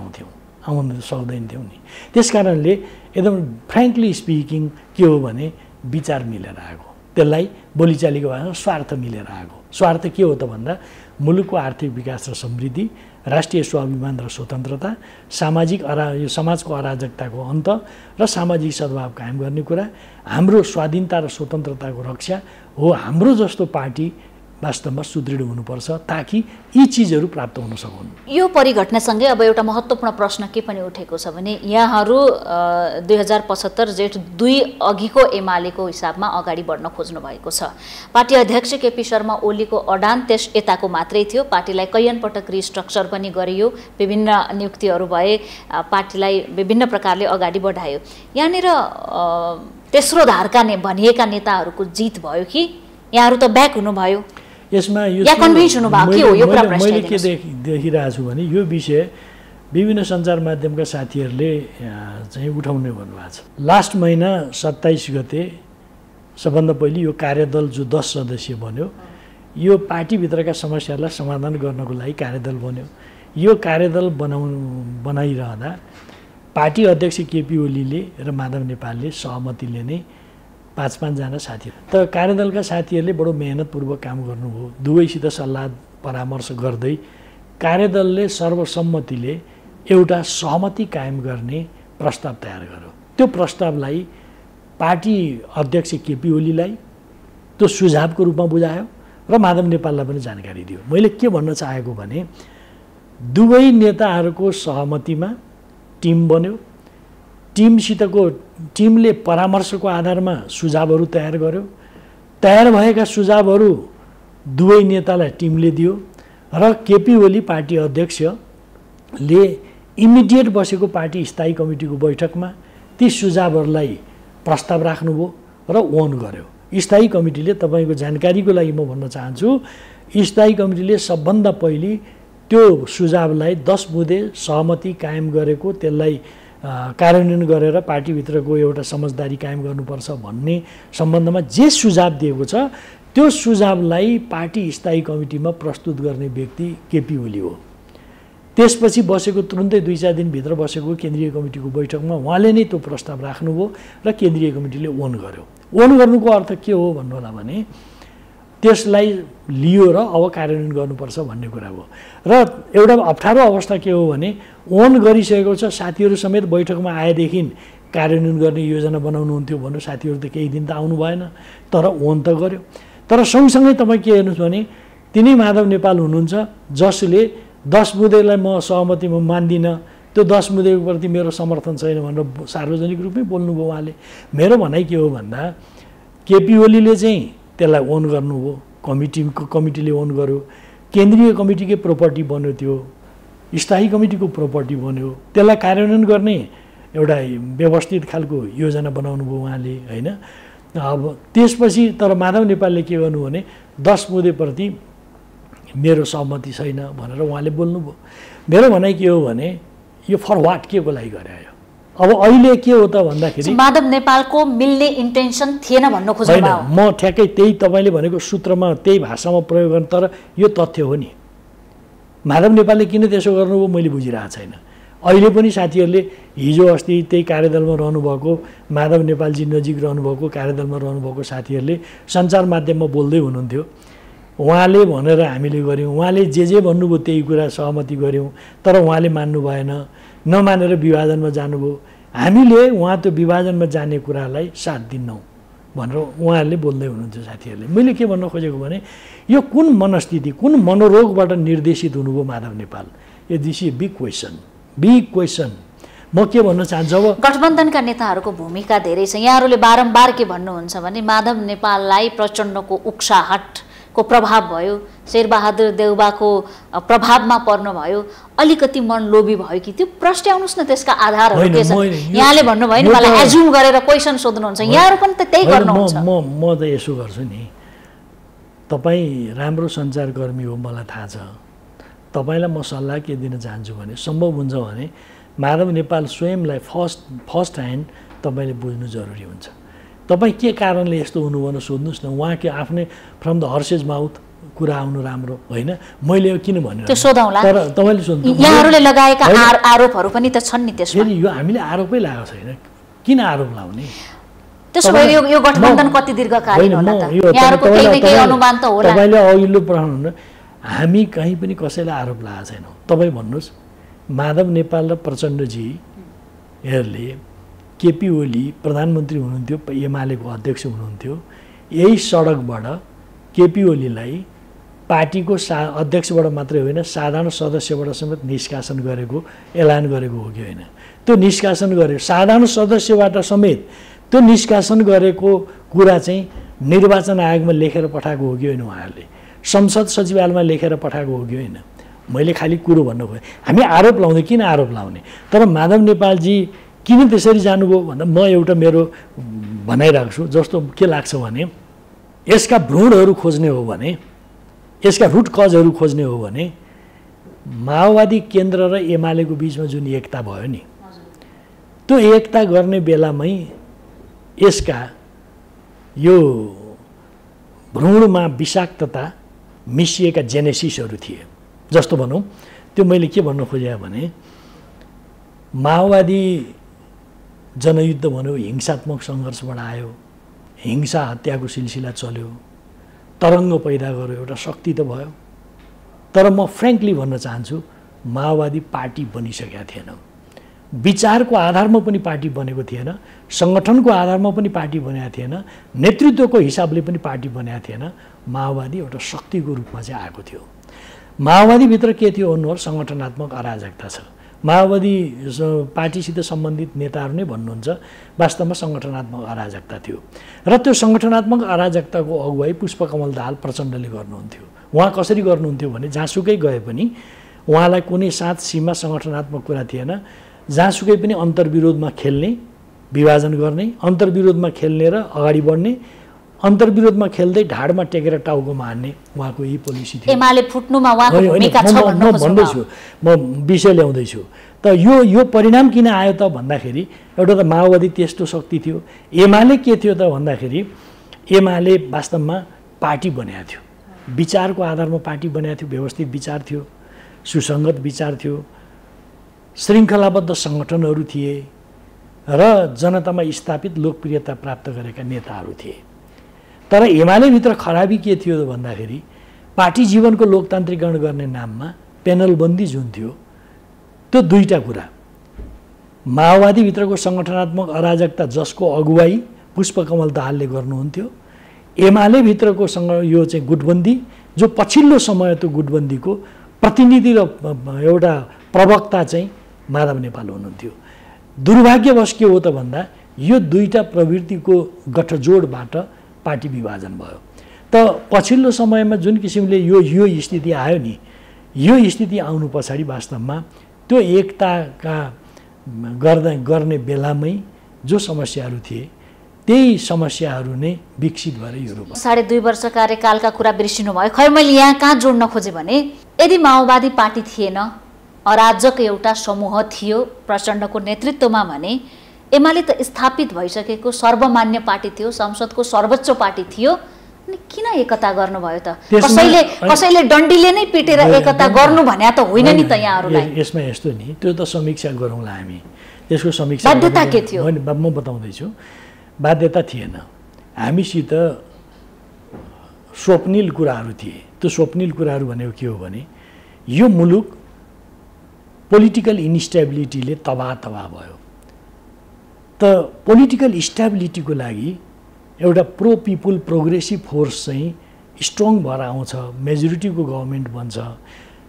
आउन सक्दैन थियौँ नि। त्यस कारणले एकदम फ्रेङ्कली स्पिकिङ के हो भने विचार मिलेर आएको, त्यसलाई बोलीचालीको भाषामा स्वार्थ मिलेर आएको। स्वार्थ के हो त भन्दा मुलुकको आर्थिक विकास र समृद्धि, राष्ट्रिय स्वाभिमान र स्वतन्त्रता, यो समाजको अराजकताको अन्त र सामाजिक सद्भाव कायम गर्ने कुरा, हाम्रो स्वाधीनता र स्वतन्त्रताको रक्षा हो। हाम्रो जस्तो पार्टी वास्तवमा सुदृढ हुनुपर्छ ताकि यी चिजहरू प्राप्त हुन सकुन्। यो परिघटनासँगै अब एउटा महत्त्वपूर्ण प्रश्न के पनि उठेको छ भने यहाँहरू 2075 जेठ 2 अघिको एमालेको हिसाबमा अगाडि बढ्न खोज्नु भएको छ। पार्टी अध्यक्ष केपी शर्मा ओलीको अडान त्यस यताको मात्रै थियो, पार्टीलाई कैयनपटक रिस्ट्रक्चर पनि गरियो, विभिन्न नियुक्तिहरू भए, पार्टीलाई विभिन्न प्रकारले अगाडि बढायो। यहाँनिर तेस्रो धारका भनिएका नेताहरूको जित भयो कि यहाँहरू त ब्याक हुनुभयो? यसमा मैले के देखिरहेको छु भने यो विषय विभिन्न सञ्चार माध्यमका साथीहरूले चाहिँ उठाउने भन्नुभएको छ। लास्ट महिना 27 गते सबभन्दा पहिले यो कार्यदल जो 10 सदस्यीय बन्यो, यो पार्टीभित्रका समस्याहरूलाई समाधान गर्नको लागि कार्यदल बन्यो। यो कार्यदल बनाइरहँदा पार्टी अध्यक्ष केपी ओलीले र माधव नेपालले सहमतिले नै 5-5 जना साथी, तर कार्यदलका साथीहरूले बडो मेहनतपूर्वक काम गर्नुभयो। दुवैसित सल्लाह परामर्श गर्दै कार्यदलले सर्वसम्मतिले एउटा सहमति कायम गर्ने प्रस्ताव तयार गर्यो। त्यो प्रस्तावलाई पार्टी अध्यक्ष केपी ओलीलाई त्यो सुझावको रूपमा बुझायो र माधव नेपाललाई पनि जानकारी दियो। मैले के भन्न चाहेको भने दुवै नेताहरूको सहमतिमा टिम बन्यो। टिमले परामर्शको आधारमा सुझावहरू तयार गर्यो। तयार भएका सुझावहरू दुवै नेतालाई टिमले दियो र केपी ओली पार्टी अध्यक्षले इमिडिएट बसेको पार्टी स्थायी कमिटीको बैठकमा ती सुझावहरूलाई प्रस्ताव राख्नुभयो र ओन गर्यो। स्थायी कमिटीले, तपाईँको जानकारीको लागि म भन्न चाहन्छु, स्थायी कमिटीले सबभन्दा पहिले त्यो सुझावलाई 10 बुँदे सहमति कायम गरेको, त्यसलाई कार्यान्वयन गरेर पार्टीभित्रको एउटा समझदारी कायम गर्नुपर्छ भन्ने सम्बन्धमा जे सुझाव दिएको छ त्यो सुझावलाई पार्टी स्थायी कमिटीमा प्रस्तुत गर्ने व्यक्ति केपी ओली हो। त्यसपछि बसेको तुरुन्तै 2-4 दिनभित्र बसेको केन्द्रीय कमिटीको बैठकमा उहाँले नै त्यो प्रस्ताव राख्नुभयो र केन्द्रीय कमिटीले ओन गर्यो। ओन गर्नुको अर्थ के हो भन्नु होला भने त्यसलाई लियो र अब कार्यान्वयन गर्नुपर्छ भन्ने कुरा हो। र एउटा अप्ठ्यारो अवस्था के हो भने ओन गरिसकेको छ, साथीहरू समेत बैठकमा आएदेखि कार्यान्वयन गर्ने योजना बनाउनुहुन्थ्यो भन्नु, साथीहरू त केही दिन त आउनु भएन, तर ओन त गर्यो। तर सँगसँगै तपाईँ के हेर्नुहोस् भने तिनै माधव नेपाल हुनुहुन्छ जसले 10 बुँदेलाई म सहमतिमा मान्दिनँ, त्यो 10 बुँदेको प्रति मेरो समर्थन छैन भनेर सार्वजनिक रूपमै बोल्नुभयो उहाँले। मेरो भनाइ के हो भन्दा केपी ओलीले चाहिँ त्यसलाई ओन गर्नुभयो, कमिटीले ओन गर्यो, केन्द्रीय कमिटीकै प्रोपर्टी बन्यो, त्यो स्थायी कमिटीको प्रोपर्टी बन्यो, त्यसलाई कार्यान्वयन गर्ने एउटा व्यवस्थित खालको योजना बनाउनु भयो उहाँले, होइन। अब त्यसपछि तर माधव नेपालले के गर्नु भने 10 बुँदेप्रति मेरो सहमति छैन भनेर उहाँले बोल्नुभयो। मेरो भनाइ के हो भने यो फर वाट के को लागि गरे यो? अब अहिले के हो त भन्दाखेरि माधव नेपालको मिल्ने इन्टेन्सन थिएन भन्न खोजेको हो। म ठ्याक्कै त्यही तपाईँले भनेको सूत्रमा त्यही भाषामा प्रयोग गर्ने, तर यो तथ्य हो नि। माधव नेपालले किन त्यसो गर्नुभयो मैले बुझिरहेको छैन। अहिले पनि साथीहरूले हिजो अस्ति त्यही कार्यदलमा रहनुभएको, माधव नेपालजी नजिक रहनुभएको कार्यदलमा रहनुभएको साथीहरूले सञ्चार माध्यममा बोल्दै हुनुहुन्थ्यो, उहाँले भनेर हामीले गऱ्यौँ, उहाँले जे भन्नुभयो त्यही कुरा सहमति गऱ्यौँ, तर उहाँले मान्नु भएन, नमानेर विभाजनमा जानुभयो, हामीले उहाँ त्यो विभाजनमा जाने कुरालाई साथ दिन्नौँ भनेर उहाँहरूले बोल्दै हुनुहुन्थ्यो साथीहरूले। मैले के भन्न खोजेको भने यो कुन मनस्थिति, कुन मनोरोगबाट निर्देशित हुनुभयो Madhav Nepal? This is big question. म के भन्न चाहन्छु, अब गठबन्धनका नेताहरूको भूमिका धेरै छ। यहाँहरूले बारम्बार के भन्नुहुन्छ भने माधव नेपाललाई प्रचण्डको उक्साहटको प्रभाव भयो, शेरबहादुर देउबाको प्रभावमा पर्न भयो, अलिकति मन लोभी भयो कि त्यो प्रश्नाउनुहोस् न, त्यसका आधारहरू के छन्? यहाँले भन्नुभयो नि मलाई एज्युम गरेर क्वेसन सोध्नुहुन्छ, यहाँहरू पनि त त्यही गर्नुहुन्छ। म त यसो गर्छु नि, तपाईँ राम्रो सञ्चारकर्मी हो मलाई थाहा छ, तपाईँलाई म सल्लाह के दिन चाहन्छु भने सम्भव हुन्छ भने माधव नेपाल स्वयंलाई फर्स्ट ह्यान्ड तपाईँले बुझ्नु जरुरी हुन्छ। तपाईँ के कारणले यस्तो हुनुभयो सोध्नुहोस् न, उहाँ के आफ्नै फ्रम द हर्सेज माउथ कुरा आउनु राम्रो होइन। मैले किन भनेर त्यो सोधौँला, तर तपाईँले सोध्नु, यहाँहरूले लगाएका आरोपहरू पनि त छन् नि त्यसमा। यो हामीले आरोपै लगाएको छैन, किन आरोप लाउने? त्यसो भए यो गठबन्धन कति दीर्घकालीन होला त? यहाँहरूको केही न केही अनुमान त होला। तपाईँले अघिल्लो प्रश्न, हामी कहीँ पनि कसैलाई आरोप लगाएको छैनौँ। तपाईँ भन्नुहोस्, माधव नेपाल र प्रचण्डजीहरूले, केपी ओली प्रधानमन्त्री हुनुहुन्थ्यो, एमालेको अध्यक्ष हुनुहुन्थ्यो, यही सडकबाट केपी ओलीलाई पार्टीको अध्यक्षबाट मात्रै होइन साधारण सदस्यबाट समेत निष्कासन गरेको एलान गरेको हो कि होइन? त्यो निष्कासन गरे, साधारण सदस्यबाट समेत त्यो निष्कासन गरेको कुरा चाहिँ निर्वाचन आयोगमा लेखेर पठाएको हो कि होइन? उहाँहरूले संसद सचिवालयमा लेखेर पठाएको हो कि होइन? मैले खालि कुरो भन्नु खोजेँ। हामी आरोप लाउँदै किन आरोप लाउने? तर माधव नेपालजी किन त्यसरी जानुभयो भन्दा म एउटा मेरो भनाइराख्छु, जस्तो के लाग्छ भने यसका भ्रूणहरू खोज्ने हो भने, यसका रुट कजहरू खोज्ने हो भने माओवादी केन्द्र र एमालेको बिचमा जुन एकता भयो नि, त्यो एकता गर्ने बेलामै यसका यो भ्रूणमा विषाक्तता मिसिएका जेनेसिसहरू थिए। जस्तो भनौँ, त्यो मैले के भन्न खोजेँ भने माओवादी जनयुद्ध भन्यो, हिंसात्मक सङ्घर्षबाट आयो, हिंसा हत्याको सिलसिला चल्यो, तरङ्ग पैदा गर्यो, एउटा शक्ति त भयो। तर म फ्रेङ्कली भन्न चाहन्छु, माओवादी पार्टी बनिसकेका थिएन, विचारको आधारमा पनि पार्टी बनेको थिएन, सङ्गठनको आधारमा पनि पार्टी बनेको थिएन, नेतृत्वको हिसाबले पनि पार्टी बनेको थिएन। माओवादी एउटा शक्तिको रूपमा चाहिँ आएको थियो। माओवादीभित्र के थियो भन्नुहोस्, सङ्गठनात्मक अराजकता छ। माओवादी पार्टीसित सम्बन्धित नेताहरू नै भन्नुहुन्छ वास्तवमा सङ्गठनात्मक अराजकता थियो र त्यो सङ्गठनात्मक अराजकताको अगुवाई पुष्पकमल दाहाल प्रचण्डले गर्नुहुन्थ्यो। उहाँ कसरी गर्नुहुन्थ्यो भने जहाँसुकै गए पनि उहाँलाई कुनै साथ सीमा सङ्गठनात्मक कुरा थिएन। जहाँसुकै पनि अन्तर्विरोधमा खेल्ने, विभाजन गर्ने, अन्तर्विरोधमा खेल्ने र अगाडि बढ्ने, अन्तर्विरोधमा खेल्दै ढाडमा टेकेर टाउकोमा हान्ने उहाँको यही पोलिसी थियो। एमाले फुट्नुमा उहाँको भूमिका छ म भन्दैछु, म विषय ल्याउँदैछु। त यो परिणाम किन आयो त भन्दाखेरि एउटा त माओवादी त्यस्तो शक्ति थियो। एमाले के थियो त भन्दाखेरि एमाले वास्तवमा पार्टी बनाएको थियो, विचारको आधारमा पार्टी बनाएको थियो, व्यवस्थित विचार थियो, सुसङ्गत विचार थियो, श्रृङ्खलाबद्ध सङ्गठनहरू थिए र जनतामा स्थापित लोकप्रियता प्राप्त गरेका नेताहरू थिए। तर एमालेभित्र खराबी के थियो भन्दाखेरि पार्टी जीवनको लोकतान्त्रिकरण गर्ने नाममा पेनलबन्दी जुन थियो, त्यो दुईटा कुरा, माओवादीभित्रको सङ्गठनात्मक अराजकता जसको अगुवाई पुष्पकमल दाहालले गर्नुहुन्थ्यो, एमालेभित्रको यो चाहिँ गुटबन्दी जो पछिल्लो समय त्यो गुटबन्दीको प्रतिनिधि र एउटा प्रवक्ता चाहिँ माधव नेपाल हुनुहुन्थ्यो। दुर्भाग्यवश के हो त भन्दा यो दुईटा प्रवृत्तिको गठजोडबाट पार्टी विभाजन भयो। त पछिल्लो समयमा जुन किसिमले यो स्थिति आयो नि, यो स्थिति आउनु पछाडि वास्तवमा त्यो एकताका गर्ने बेलामै जो समस्याहरू थिए त्यही समस्याहरू नै विकसित भएर यो रूपमा 2.5 वर्ष कार्यकालका कुरा बिर्सिनु भयो। खै मैले यहाँ कहाँ जोड्न खोजेँ भने यदि माओवादी पार्टी थिएन, अराजक एउटा समूह थियो प्रचण्डको नेतृत्वमा भने एमाले त स्थापित भइसकेको सर्वमान्य पार्टी थियो, संसदको सर्वोच्च पार्टी थियो, अनि किन एकता गर्नुभयो त? कसैले डन्डीले नै पिटेर एकता गर्नु भन्या त होइन नि त यहाँहरूलाई। यसमा यस्तो नि, त्यो त समीक्षा गरौँला हामी, त्यसको समीक्षा बाध्यता के थियो म बताउँदैछु। बाध्यता थिएन, हामीसित स्वप्निल कुराहरू थिए। त्यो स्वप्निल कुराहरू भनेको के हो भने यो मुलुक पोलिटिकल इन्स्टेबिलिटीले तबाह भयो। त पोलिटिकल स्टेबिलिटीको लागि एउटा प्रो पिपुल प्रोग्रेसिभ फोर्स चाहिँ स्ट्रङ भएर आउँछ, मेजोरिटीको गभर्मेन्ट बन्छ,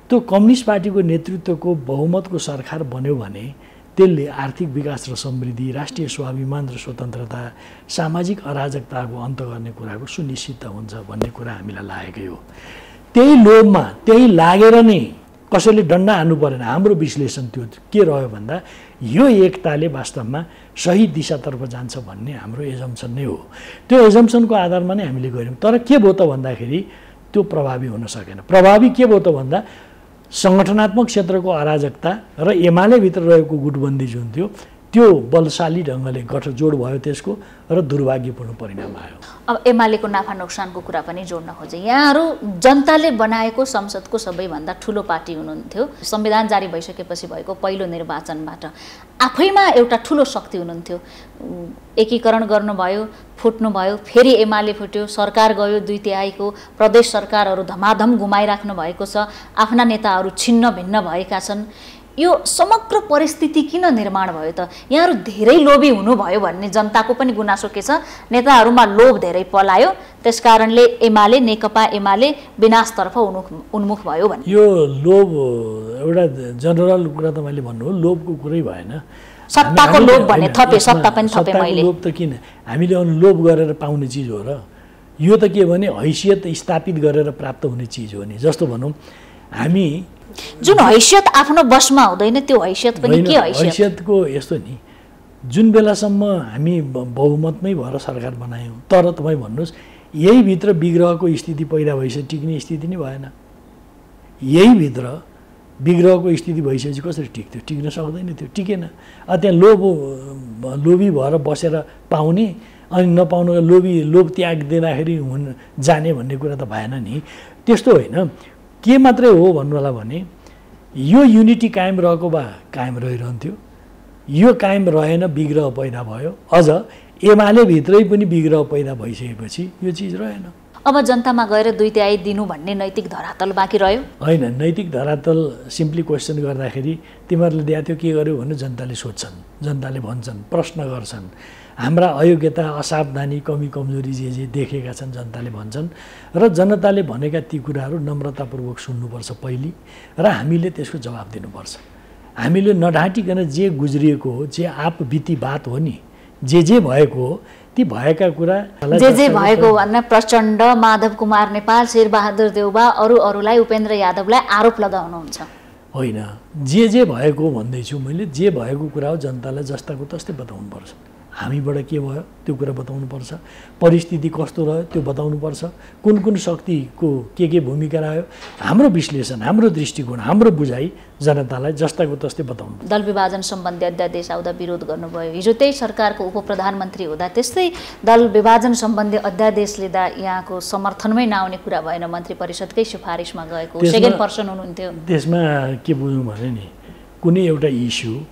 त्यो कम्युनिस्ट पार्टीको नेतृत्वको बहुमतको सरकार बन्यो भने त्यसले आर्थिक विकास र समृद्धि, राष्ट्रिय स्वाभिमान र स्वतन्त्रता, सामाजिक अराजकताको अन्त गर्ने कुराको सुनिश्चित हुन्छ भन्ने कुरा हामीलाई लागेकै हो। त्यही लोभमा, त्यही लागेर नै कसैले डन्डा हान्नु परेन। हाम्रो विश्लेषण त्यो के रह्यो भन्दा यो एकताले वास्तवमा सही दिशातर्फ जान्छ भन्ने हाम्रो एजम्सन नै हो। त्यो एजम्सनको आधारमा नै हामीले गऱ्यौँ। तर के भयो त भन्दाखेरि त्यो प्रभावी हुन सकेन। प्रभावी के भयो त भन्दा सङ्गठनात्मक क्षेत्रको अराजकता र एमालेभित्र रहेको गुटबन्दी जुन थियो त्यो बलशाली ढङ्गले गठजोड भयो त्यसको, र दुर्भाग्यपूर्ण परिणाम आयो। अब एमालेको नाफा नोक्सानको कुरा पनि जोड्न खोजेँ। यहाँहरू जनताले बनाएको संसदको सबैभन्दा ठुलो पार्टी हुनुहुन्थ्यो। संविधान जारी भइसकेपछि भएको पहिलो निर्वाचनबाट आफैमा एउटा ठुलो शक्ति हुनुहुन्थ्यो। एकीकरण गर्नुभयो, फुट्नुभयो, फेरि एमाले फुट्यो, सरकार गयो, 2/3 प्रदेश सरकारहरू धमाधम गुमाइराख्नु भएको छ, आफ्ना नेताहरू छिन्न भिन्न भएका छन्। यो समग्र परिस्थिति किन निर्माण भयो त? यहाँहरू धेरै लोभी हुनुभयो भन्ने जनताको पनि गुनासो के छ? नेताहरूमा लोभ धेरै पलायो, त्यसकारणले एमाले, नेकपा एमाले विनाशतर्फ उन्मुख भयो भन्ने। यो लोभ एउटा जनरल कुरा त मैले भन्नु हो, लोभको कुरै भएन। सत्ताको लोभ भने थपे, सत्ता पनि थपे मैले। लोभ त किन? हामीले लोभ गरेर पाउने चिज हो र यो त के भने हैसियत स्थापित गरेर प्राप्त हुने चिज हो नि। जस्तो भनौँ हामी जुन हैसियत आफ्नो बसमा हुँदैन त्यो हैसियत पनि के हैसियतको यस्तो नि, जुन बेलासम्म हामी बहुमतमै भएर सरकार बनायौँ, तर तपाईँ भन्नुहोस् यही भित्र विग्रहको स्थिति पैदा भइसक्यो, टिक्ने स्थिति नै भएन। यही भित्र विग्रहको स्थिति भइसकेपछि कसरी टिक्थ्यो? टिक्न सक्दैन थियो, टिकेन। त्यहाँ लोभी भएर बसेर पाउने अनि नपाउनु लोभ त्याग दिँदाखेरि जाने भन्ने कुरा त भएन नि। त्यस्तो होइन, के मात्रै हो भन्नु होला भने यो युनिटी कायम रहेको भए कायम रहिरहन्थ्यो, यो कायम रहेन, विग्रह पैदा भयो। अझ एमाले भित्रै पनि विग्रह पैदा भइसकेपछि यो चिज रहेन। अब जनतामा गएर 2/3 दिनु भन्ने नैतिक धरातल बाँकी रह्यो होइन। नैतिक धरातल सिम्पली क्वेसन गर्दाखेरि तिमीहरूले दिएको थियो के गर्यो भने जनताले सोध्छन्, जनताले भन्छन्, प्रश्न गर्छन्। हाम्रा अयोग्यता, असावधानी, कमी कमजोरी जे देखेका छन् जनताले भन्छन् र जनताले भनेका ती कुराहरू नम्रतापूर्वक सुन्नुपर्छ पहिली, र हामीले त्यसको जवाब दिनुपर्छ। हामीले नढाँटिकन जे गुज्रिएको हो, जे आप बिती बात हो नि, जे भएको हो ती भएका कुरा जे भएको भन्न प्रचण्ड, माधव कुमार नेपाल, शेरबहादुर देउबा, अरूलाई, उपेन्द्र यादवलाई आरोप लगाउनुहुन्छ। होइन, जे भएको भन्दैछु मैले। जे भएको कुरा हो जनतालाई जस्ताको तस्तै बताउनुपर्छ। हामीबाट के भयो त्यो कुरा बताउनुपर्छ, परिस्थिति कस्तो रह्यो त्यो बताउनुपर्छ, कुन शक्तिको के भूमिका रह्यो, हाम्रो विश्लेषण, हाम्रो दृष्टिकोण, हाम्रो बुझाइ जनतालाई जस्ताको तस्तै बताउनु। दल विभाजन सम्बन्धी अध्यादेश आउँदा विरोध गर्नुभयो, हिजो त्यही सरकारको उपप्रधानमन्त्री हुँदा त्यस्तै दल विभाजन सम्बन्धी अध्यादेश लिँदा यहाँको समर्थनमै नआउने कुरा भएन, मन्त्री परिषदकै सिफारिसमा गएको, सेकेन्ड पर्सन हुनुहुन्थ्यो। त्यसमा के बुझौँ भने नि, कुनै एउटा इस्यु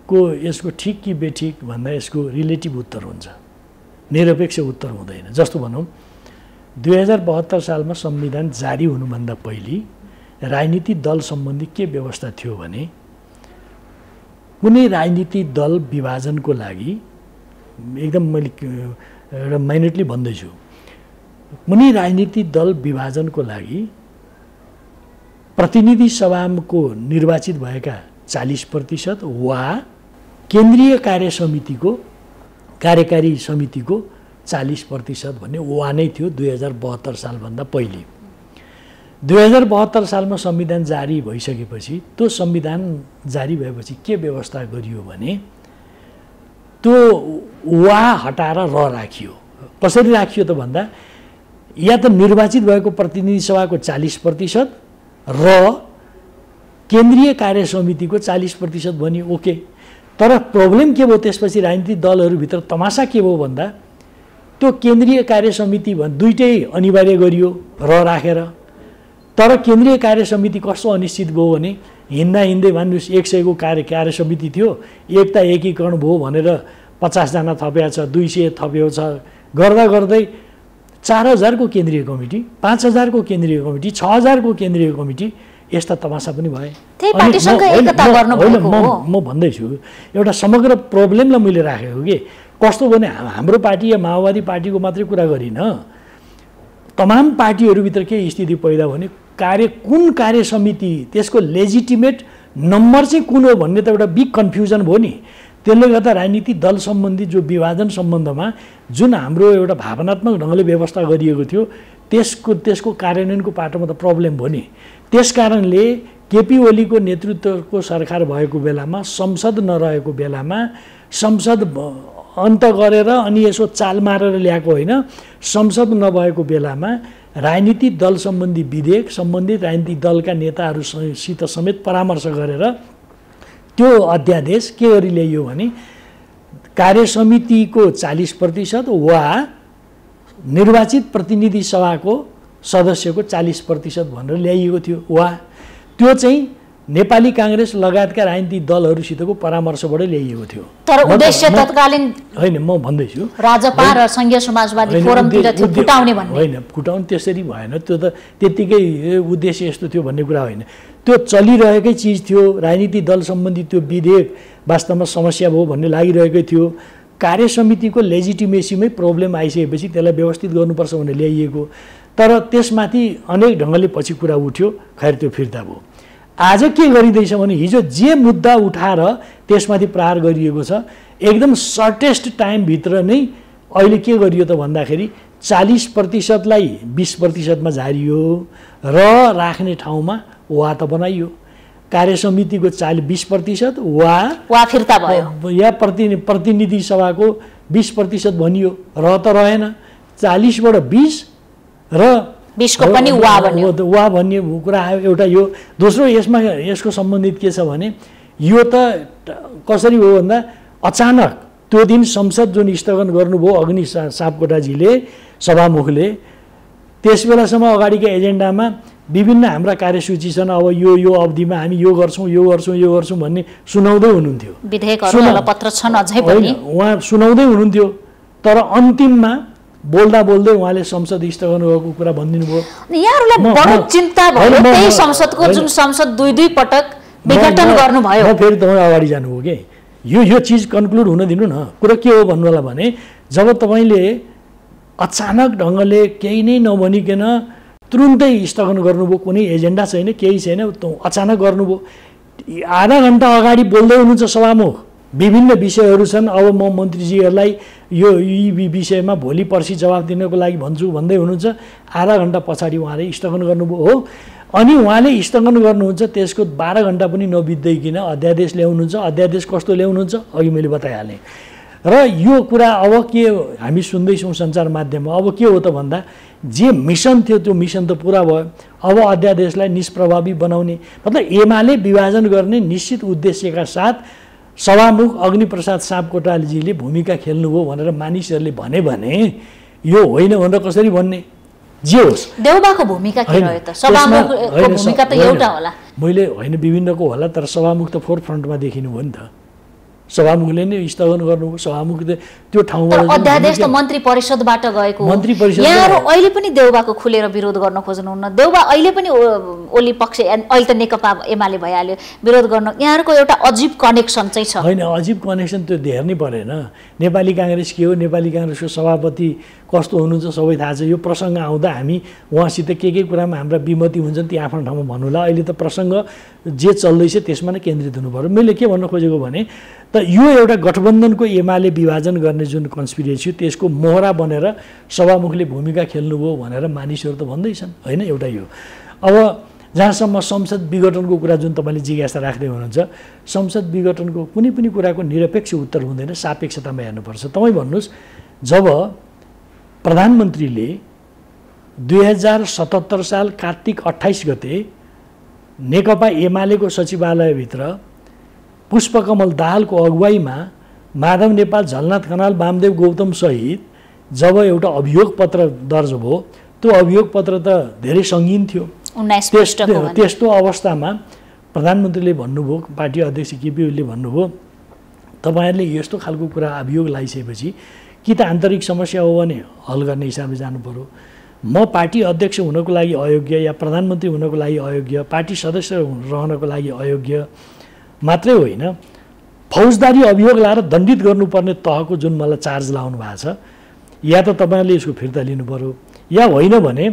को यसको ठिक कि बेठिक भन्दा यसको रिलेटिभ उत्तर हुन्छ, निरपेक्ष उत्तर हुँदैन। जस्तो भनौँ 2072 सालमा संविधान जारी हुनुभन्दा पहिले राजनीतिक दल सम्बन्धी के व्यवस्था थियो भने कुनै राजनीतिक दल विभाजनको लागि, एकदम मैले एउटा माइनटली भन्दैछु, कुनै राजनीतिक दल विभाजनको लागि प्रतिनिधि सभाको निर्वाचित भएका 40% वा केन्द्रीय कार्यकारी समितिको 40% भन्ने वा नै थियो 2072 सालभन्दा पहिले। 2072 सालमा संविधान जारी भइसकेपछि, त्यो संविधान जारी भएपछि के व्यवस्था गरियो भने त्यो वा हटाएर राखियो। कसरी राखियो त भन्दा, या त निर्वाचित भएको प्रतिनिधि सभाको 40% र केन्द्रीय कार्य समितिको 40% भने ओके। तर प्रब्लम के भयो त्यसपछि राजनीतिक दलहरूभित्र तमासा के भयो भन्दा त्यो केन्द्रीय कार्य समिति दुईटै अनिवार्य गरियो राखेर। तर केन्द्रीय कार्य समिति कस्तो अनिश्चित भयो भने हिँड्दै भन्नुहोस् 100 को कार्य समिति थियो, एकता एकीकरण भयो भनेर 50 जना थपेको छ, 200 थपेको छ, गर्दै 4000 को केन्द्रीय कमिटी, 5000 को केन्द्रीय कमिटी, 6000 को केन्द्रीय कमिटी, यस्ता तमासा पनि भए। म भन्दैछु एउटा समग्र प्रब्लमलाई मैले राखेको कि कस्तो भने हाम्रो पार्टी या माओवादी पार्टीको मात्रै कुरा गरिन, तमाम पार्टीहरूभित्र के स्थिति पैदा भने कुन कार्य समिति, त्यसको लेजिटिमेट नम्बर चाहिँ कुन हो भन्ने त एउटा बिग कन्फ्युजन भयो नि। त्यसले गर्दा राजनीतिक दल सम्बन्धी जो विभाजन सम्बन्धमा जुन हाम्रो एउटा भावनात्मक ढङ्गले व्यवस्था गरिएको थियो त्यसको कार्यान्वयनको पाटोमा त प्रब्लम भयो नि। त्यसकारणले केपी ओलीको नेतृत्वको सरकार भएको बेलामा, संसद नरहेको बेलामा, संसद अन्त गरेर अनि यसो चाल मारेर ल्याएको होइन, संसद नभएको बेलामा राजनीतिक दल सम्बन्धी विधेयक सम्बन्धित राजनीतिक दलका नेताहरूसित समेत परामर्श गरेर त्यो अध्यादेश के गरी ल्याइयो भने कार्य समितिको 40% वा निर्वाचित प्रतिनिधि सभाको सदस्यको 40% भनेर ल्याइएको थियो। वा त्यो चाहिँ नेपाली कांग्रेस लगायतका राजनीतिक दलहरूसितको परामर्शबाट ल्याइएको थियो। तर उद्देश्य तत्कालीन होइन, म भन्दैछु राजपा र संघीय समाजवादी फोरमतिर थियो फुटाउने भन्ने। होइन, फुटाउने त्यसरी भएन, त्यो त त्यतिकै उद्देश्य यस्तो थियो भन्ने कुरा होइन। त्यो चलिरहेकै चिज थियो। राजनीतिक दल सम्बन्धी त्यो विधेयक वास्तवमा समस्या भयो भन्ने लागिरहेकै थियो। कार्य समितिको लेजिटिमेसीमै प्रब्लम आइसकेपछि त्यसलाई व्यवस्थित गर्नुपर्छ भनेर ल्याइएको। तर त्यसमाथि अनेक ढङ्गले पछि कुरा उठ्यो, खैर त्यो फिर्ता भयो। आज के गरिँदैछ भने हिजो जे मुद्दा उठाएर त्यसमाथि प्रहार गरिएको छ, एकदम सर्टेस्ट टाइमभित्र नै अहिले के गरियो त भन्दाखेरि 40%लाई 20%मा झारियो र राख्ने ठाउँमा वा त बनाइयो। कार्य समितिको 20% वा फिर्ता भयो, या प्रतिनिधि सभाको 20% भनियो, र त रहेन। 40बाट 20 र 20 को पनि वा भन्ने कुरा आयो। एउटा यो। दोस्रो यसको सम्बन्धित के छ भने यो त कसरी हो भन्दा अचानक त्यो दिन संसद जुन स्थगन गर्नुभयो अग्नि सापकोटाजीले सभामुखले, त्यस बेलासम्म अगाडिका एजेन्डामा विभिन्न हाम्रा कार्यसूची छन्, अब यो अवधिमा हामी यो गर्छौँ भन्ने सुनाउँदै हुनुहुन्थ्यो। पत्र छन् अझै पनि उहाँ सुनाउँदै हुनुहुन्थ्यो, तर अन्तिममा बोल्दै उहाँले संसद स्थगन गरेको कुरा भनिदिनु भयो। यहाँहरूलाई बडो चिन्ता भयो त्यही संसदको जुन संसद दुई पटक विघटन गर्नुभयो। फेरि तपाईँ अगाडि जानुभयो कि यो चिज कन्क्लुड हुन दिनु न। कुरा के हो भन्नु होला भने, जब तपाईँले अचानक ढङ्गले केही नै नभनिकन तुरुन्तै स्थगन गर्नुभयो, कुनै एजेन्डा छैन, केही छैन, अचानक गर्नुभयो। आधा घन्टा अगाडि बोल्दै हुनुहुन्छ सभामुख, विभिन्न विषयहरू छन्, अब म मन्त्रीजीहरूलाई यी विषयमा भोलि पर्सि जवाफ दिनको लागि भन्छु भन्दै हुनुहुन्छ। आधा घन्टा पछाडि उहाँले स्थगन गर्नुभयो हो। अनि उहाँले स्थगन गर्नुहुन्छ, त्यसको 12 घन्टा पनि नबित्दैकिन अध्यादेश ल्याउनुहुन्छ। अध्यादेश कस्तो ल्याउनुहुन्छ अघि मैले बताइहालेँ। र यो कुरा अब के हामी सुन्दैछौँ सञ्चार माध्यममा, अब के हो त भन्दा, जे मिसन थियो त्यो मिसन त पुरा भयो। अब अध्यादेशलाई निष्प्रभावी बनाउने, मतलब एमाले विभाजन गर्ने निश्चित उद्देश्यका साथ सभामुख अग्निप्रसाद सापकोटाजीले भूमिका खेल्नुभयो भनेर मानिसहरूले भने यो होइन भनेर कसरी भन्ने? जे होस्, देउबाको भूमिका के रह्यो त? सभामुखको भूमिका त एउटा होला। मैले होइन विभिन्नको होला, तर सभामुख त फोर फ्रन्टमा देखिनु भयो नि त। सभामुखले नै स्थगन गर्नुभयो। सभामुखले त्यो ठाउँमा अध्यादेश त मन्त्री परिषदबाट गएको हो। मन्त्री परिषद यहाँहरू अहिले पनि देउबाको खुलेर विरोध गर्न खोज्नुहुन्न। देउबा अहिले पनि ओली पक्ष, अहिले त नेकपा एमाले भइहाल्यो, विरोध गर्न यहाँहरूको एउटा अजीब कनेक्सन चाहिँ छ। होइन, अजीब कनेक्सन त्यो हेर्नै परेन। नेपाली काङ्ग्रेस के हो, नेपाली काङ्ग्रेसको सभापति कस्तो हुनुहुन्छ सबै थाहा छ। यो प्रसङ्ग आउँदा हामी उहाँसित के कुरामा हाम्रा विमति हुन्छन् ती आफ्नो ठाउँमा भन्नुला। अहिले त प्रसङ्ग जे चल्दैछ त्यसमा नै केन्द्रित हुनु पर्यो। मैले के भन्न खोजेको भने त यो एउटा गठबन्धनको एमाले विभाजन गर्ने जुन कन्स्पिरेसी त्यसको मोहरा बनेर सभामुखले भूमिका खेल्नुभयो भनेर मानिसहरू त भन्दैछन् होइन। एउटा यो अब जहाँसम्म संसद विघटनको कुरा जुन तपाईँले जिज्ञासा राख्दै हुनुहुन्छ, संसद विघटनको कुनै पनि कुराको निरपेक्ष उत्तर हुँदैन, सापेक्षतामा हेर्नुपर्छ। तपाईँ भन्नुहोस्, जब प्रधानमन्त्रीले 2077 साल कार्तिक 28 गते नेकपा एमालेको सचिवालयभित्र पुष्पकमल दाहालको अगुवाईमा माधव नेपाल, झलनाथ खनाल, वामदेव गौतम सहित जब एउटा अभियोग पत्र दर्ज भयो, त्यो अभियोग पत्र त धेरै सङ्गीन थियो। त्यस्तो अवस्थामा प्रधानमन्त्रीले भन्नुभयो, पार्टी अध्यक्ष केपी ओलीले भन्नुभयो, तपाईँहरूले यस्तो खालको कुरा अभियोग लगाइसकेपछि कि त आन्तरिक समस्या हो भने हल गर्ने हिसाबले जानु पर्यो। म पार्टी अध्यक्ष हुनको लागि अयोग्य या प्रधानमन्त्री हुनको लागि अयोग्य, पार्टी सदस्य रहनको लागि अयोग्य मात्रै होइन, फौजदारी अभियोग लाएर दण्डित गर्नुपर्ने तहको जुन मलाई चार्ज लाउनु भएको छ, या त तपाईँहरूले यसको फिर्ता लिनु पर्यो, या होइन भने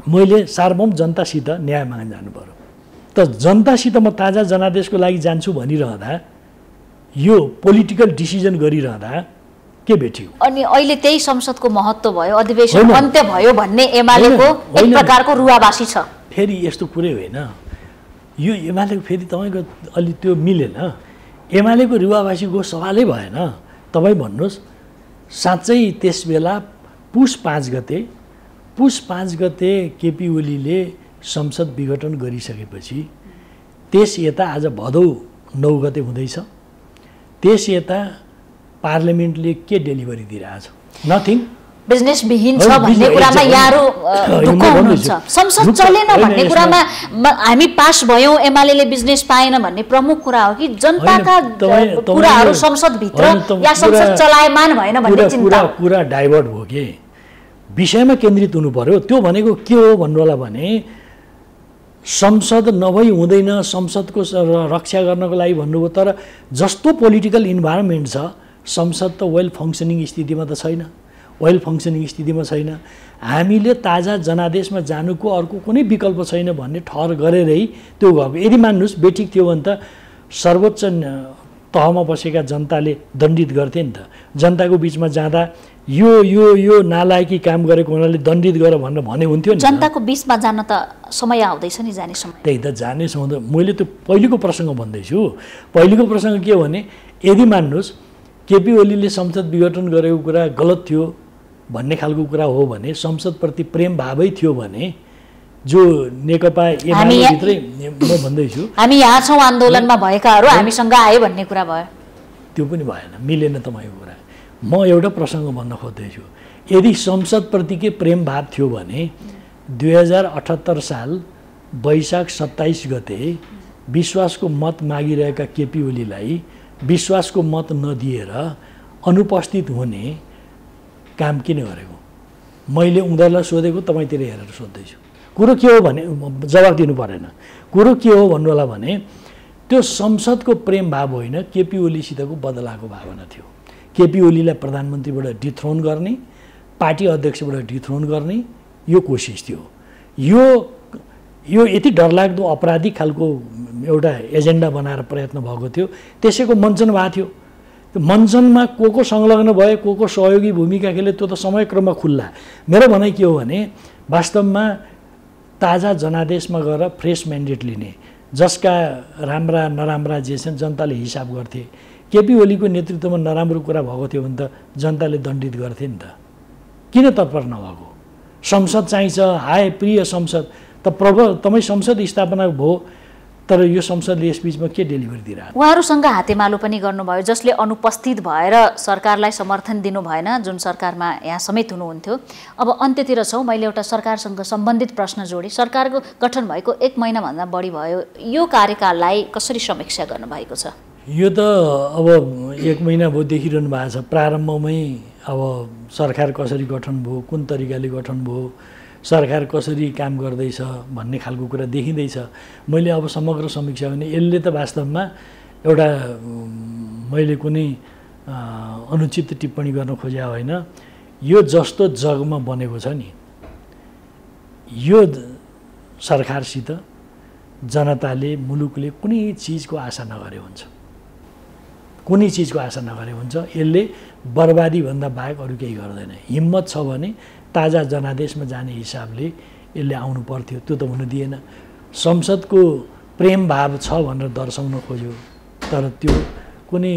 मैले सार्वभौम जनतासित न्याय माग्न जानु पर्यो। त जनतासित म ताजा जनादेशको लागि जान्छु भनिरहँदा, यो पोलिटिकल डिसिजन गरिरहँदा के भेट्यो? अनि अहिले त्यही संसदको महत्त्व भयो, अधिवेशन अन्त्य भयो भन्ने एमालेको एक प्रकारको रुवावासी छ। फेरि यस्तो कुरै होइन यो। एमालेको फेरि तपाईँको अलि त्यो मिलेन। एमालेको रुवावासीको सवालै भएन। तपाईँ भन्नुहोस्, साँच्चै त्यस बेला पुस 5 गते केपी ओलीले संसद विघटन गरिसकेपछि त्यस यता आज भदौ 9 गते हुँदैछ, त्यस यता पार्लियामेन्टले के डेलिभरी दिइरहेछ? नथिङ। बिजनेस विहीन छ भन्ने कुरामा यहाँहरू ढुक्क हुनुहुन्छ। संसद चलेन भन्ने कुरामा हामी पास भयौँ, एमाले बिजनेस पाएन भन्ने प्रमुख कुरा हो कि जनताका कुराहरू संसदभित्र या संसद चलायमान भएन भन्ने चिन्ता? कुरा डाइभर्ट भयो कि विषयमा केन्द्रित हुनु पर्यो। त्यो भनेको के हो भन्नु होला भने, संसद नभई हुँदैन, संसदको रक्षा गर्नको लागि भन्नुभयो, तर जस्तो पोलिटिकल इन्भाइरोमेन्ट छ संसद त वेल फङ्सनिङ स्थितिमा त छैन, वेल फङ्सनिङ स्थितिमा छैन। हामीले ताजा जनादेशमा जानुको अर्को कुनै विकल्प छैन भन्ने ठहर गरेरै त्यो गएको। यदि मान्नुहोस् बेठिक थियो भने त सर्वोच्च तहमा बसेका जनताले दण्डित गर्थे नि त। जनताको बिचमा जाँदा यो यो यो नालायकी काम गरेको हुनाले दण्डित गर भनेर भने हुन्थ्यो नि। जनताको बिचमा जान त समय आउँदैछ नि, जाने समय। त्यही त जाने समय। मैले त्यो पहिलेको प्रसङ्ग भन्दैछु। पहिलेको प्रसङ्ग के हो भने, यदि मान्नुहोस् केपी ओलीले संसद विघटन गरेको कुरा गलत थियो भन्ने खालको कुरा हो भने, संसदप्रति प्रेम भावै थियो भने, जो नेकपा एमालेभित्रै म भन्दैछु, हामी यहाँ छौँ आन्दोलनमा भएकाहरू हामीसँग आयो भन्ने कुरा भयो। त्यो पनि भएन, मिलेन तपाईँको कुरा। म एउटा प्रसङ्ग भन्न खोज्दैछु, यदि संसदप्रतिकै प्रेम भाव थियो भने 2078 साल वैशाख 27 गते विश्वासको मत मागिरहेका केपी ओलीलाई विश्वासको मत नदिएर अनुपस्थित हुने काम किन गरेको? मैले उनीहरूलाई सोधेको, तपाईँतिर हेरेर सोध्दैछु। कुरो के हो भने जवाफ दिनु परेन। कुरो के हो भन्नु होला भने त्यो संसदको प्रेम भाव होइन, केपी ओलीसितको बदलाको भावना थियो। केपी ओलीलाई प्रधानमन्त्रीबाट डिथ्रोन गर्ने, पार्टी अध्यक्षबाट डिथ्रोन गर्ने यो कोसिस थियो। यो यति डरलाग्दो अपराधिक खालको एउटा एजेन्डा बनाएर प्रयत्न भएको थियो। त्यसैको मञ्चन भएको थियो। त्यो मञ्चनमा को संलग्न भए, को सहयोगी भूमिका खेले, त्यो त समयक्रममा खुल्ला। मेरो भनाइ के हो भने वास्तवमा ताजा जनादेशमा गएर फ्रेस म्यान्डेट लिने, जसका राम्रा नराम्रा जे छन् जनताले हिसाब गर्थे। केपी ओलीको नेतृत्वमा नराम्रो कुरा भएको थियो भने त जनताले दण्डित गर्थे नि त। किन तत्पर नभएको? संसद चाहिन्छ, हाय प्रिय संसद त तपाईँ संसद स्थापना भयो, तर यो संसदले यसबीचमा के डेलिभरी दिइरहेको? उहाँहरूसँग हातेमालो पनि गर्नुभयो, जसले अनुपस्थित भएर सरकारलाई समर्थन दिनु भएन, जुन सरकारमा यहाँ समेत हुनुहुन्थ्यो। अब अन्त्यतिर छौँ, मैले एउटा सरकारसँग सम्बन्धित प्रश्न जोडेँ। सरकारको गठन भएको 1 महिनाभन्दा बढी भयो, यो कार्यकाललाई कसरी समीक्षा गर्नुभएको छ? यो त अब 1 महिना भयो देखिरहनु भएको छ। प्रारम्भमै अब सरकार कसरी गठन भयो, कुन तरिकाले गठन भयो, सरकार कसरी काम गर्दैछ भन्ने खालको कुरा देखिँदैछ। मैले अब समग्र समीक्षा भने यसले त वास्तवमा एउटा मैले कुनै अनुचित टिप्पणी गर्न खोजे होइन, यो जस्तो जगमा बनेको छ नि, यो सरकारसित जनताले, मुलुकले कुनै चिजको आशा नगरे हुन्छ, कुनै चिजको आशा नगरे हुन्छ। यसले बर्बादीभन्दा बाहेक अरू केही गर्दैन। हिम्मत छ भने ताजा जनादेशमा जाने हिसाबले यसले आउनु पर्थ्यो, त्यो त हुन दिएन। संसदको प्रेम भाव छ भनेर दर्शाउन खोज्यो, तर त्यो कुनै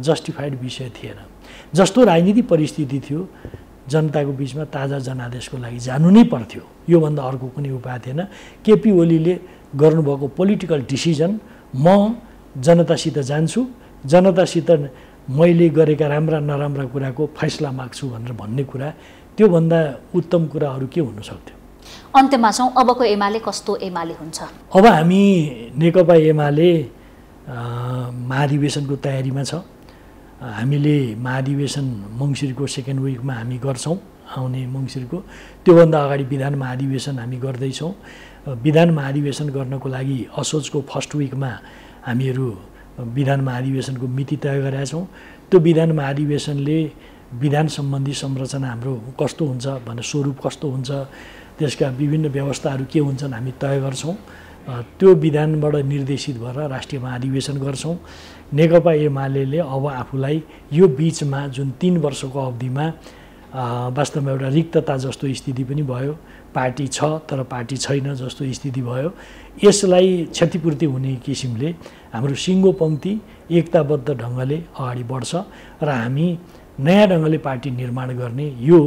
जस्टिफाइड विषय थिएन। जस्तो राजनीतिक परिस्थिति थियो, जनताको बिचमा ताजा जनादेशको लागि जानु नै पर्थ्यो, योभन्दा अर्को कुनै उपाय थिएन। केपी ओलीले गर्नुभएको पोलिटिकल डिसिजन, म जनतासित जान्छु, जनतासित मैले गरेका राम्रा नराम्रा कुराको फैसला माग्छु भनेर भन्ने कुरा, त्योभन्दा उत्तम कुराहरू के हुन सक्थ्यो? अन्त्यमा छौँ, अबको एमाले कस्तो एमाले हुन्छ? अब हामी नेकपा एमाले महाधिवेशनको तयारीमा छ। हामीले महाधिवेशन मङ्सिरको 2nd विकमा हामी गर्छौँ, आउने मङ्सिरको। त्योभन्दा अगाडि विधान महाधिवेशन हामी गर्दैछौँ। विधान महाधिवेशन गर्नको लागि असोजको 1st विकमा हामीहरू विधान महाधिवेशनको मिति तय गरेका छौँ। त्यो विधान महाधिवेशनले विधान सम्बन्धी संरचना हाम्रो कस्तो हुन्छ भन्ने, स्वरूप कस्तो हुन्छ, त्यसका विभिन्न व्यवस्थाहरू के हुन्छन् हामी तय गर्छौँ। त्यो विधानबाट निर्देशित भएर राष्ट्रिय महाधिवेशन गर्छौँ। नेकपा एमाले अब आफूलाई यो बिचमा जुन 3 वर्षको अवधिमा वास्तवमा एउटा रिक्तता जस्तो स्थिति पनि भयो, पार्टी छ तर पार्टी छैन जस्तो स्थिति भयो, यसलाई क्षतिपूर्ति हुने किसिमले हाम्रो सिङ्गो पङ्क्ति एकताबद्ध ढङ्गले अगाडि बढ्छ र हामी नयाँ ढङ्गले पार्टी निर्माण गर्ने यो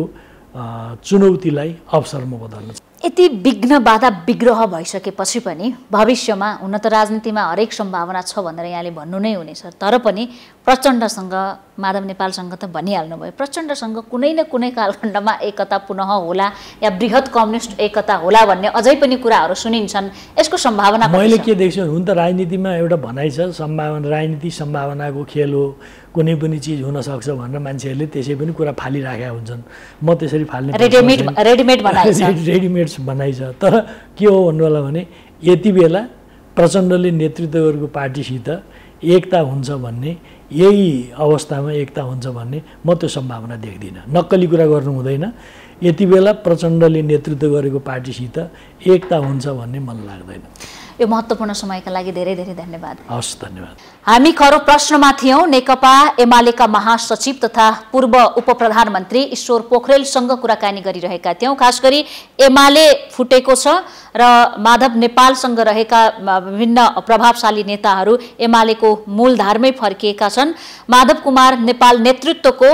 चुनौतीलाई अवसरमा बदल्न। यति विघ्न बाधा विग्रह भइसकेपछि पनि भविष्यमा, हुन त राजनीतिमा हरेक सम्भावना छ भनेर यहाँले भन्नु नै हुनेछ, तर पनि प्रचण्डसँग, माधव नेपालसँग त भनिहाल्नु भयो, प्रचण्डसँग कुनै न कुनै कालखण्डमा एकता पुनः होला या बृहत कम्युनिस्ट एकता होला भन्ने अझै पनि कुराहरू सुनिन्छन्। यसको सम्भावना मैले के देख्छु, हुन त राजनीतिमा एउटा भनाइ छ, सम्भावना, राजनीति सम्भावनाको खेल हो, कुनै पनि चिज हुनसक्छ भनेर मान्छेहरूले त्यसै पनि कुरा फालिराखेका हुन्छन्। म त्यसरी फाल्ने रेडिमेड भनाइ छ। तर के हो भन्नु होला भने यति बेला प्रचण्डले नेतृत्व गरेको पार्टीसित एकता हुन्छ भन्ने, यही अवस्थामा एकता हुन्छ भन्ने म त्यो सम्भावना देख्दिनँ। नक्कली कुरा गर्नु हुँदैन। यति बेला प्रचण्डले नेतृत्व गरेको पार्टीसित एकता हुन्छ भन्ने मलाई लाग्दैन। यो महत्त्वपूर्ण समयका लागि धेरै धेरै धन्यवाद। हस्, धन्यवाद। हामी खरो प्रश्नमा थियौँ। नेकपा एमालेका महासचिव तथा पूर्व उपप्रधानमन्त्री ईश्वर पोखरेलसँग कुराकानी गरिरहेका थियौँ। खास गरी एमाले फुटेको छ र माधव नेपालसँग रहेका विभिन्न प्रभावशाली नेताहरू एमालेको मूलधारमै फर्किएका छन्। माधव कुमार नेपाल नेतृत्वको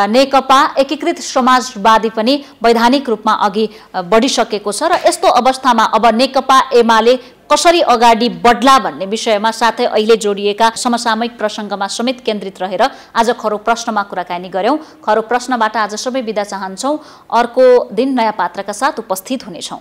नेकपा एकीकृत समाजवादी पनि वैधानिक रूपमा अघि बढिसकेको छ र यस्तो अवस्थामा अब नेकपा एमाले कसरी अगाडि बढ्ला भन्ने विषयमा साथै अहिले जोडिएका समसामयिक प्रसङ्गमा समेत केन्द्रित रहेर आज खरो प्रश्नमा कुराकानी गर्यौं। खरो प्रश्नबाट आज सबै बिदा चाहन्छौं। अर्को दिन नयाँ पात्रका साथ उपस्थित हुनेछौं।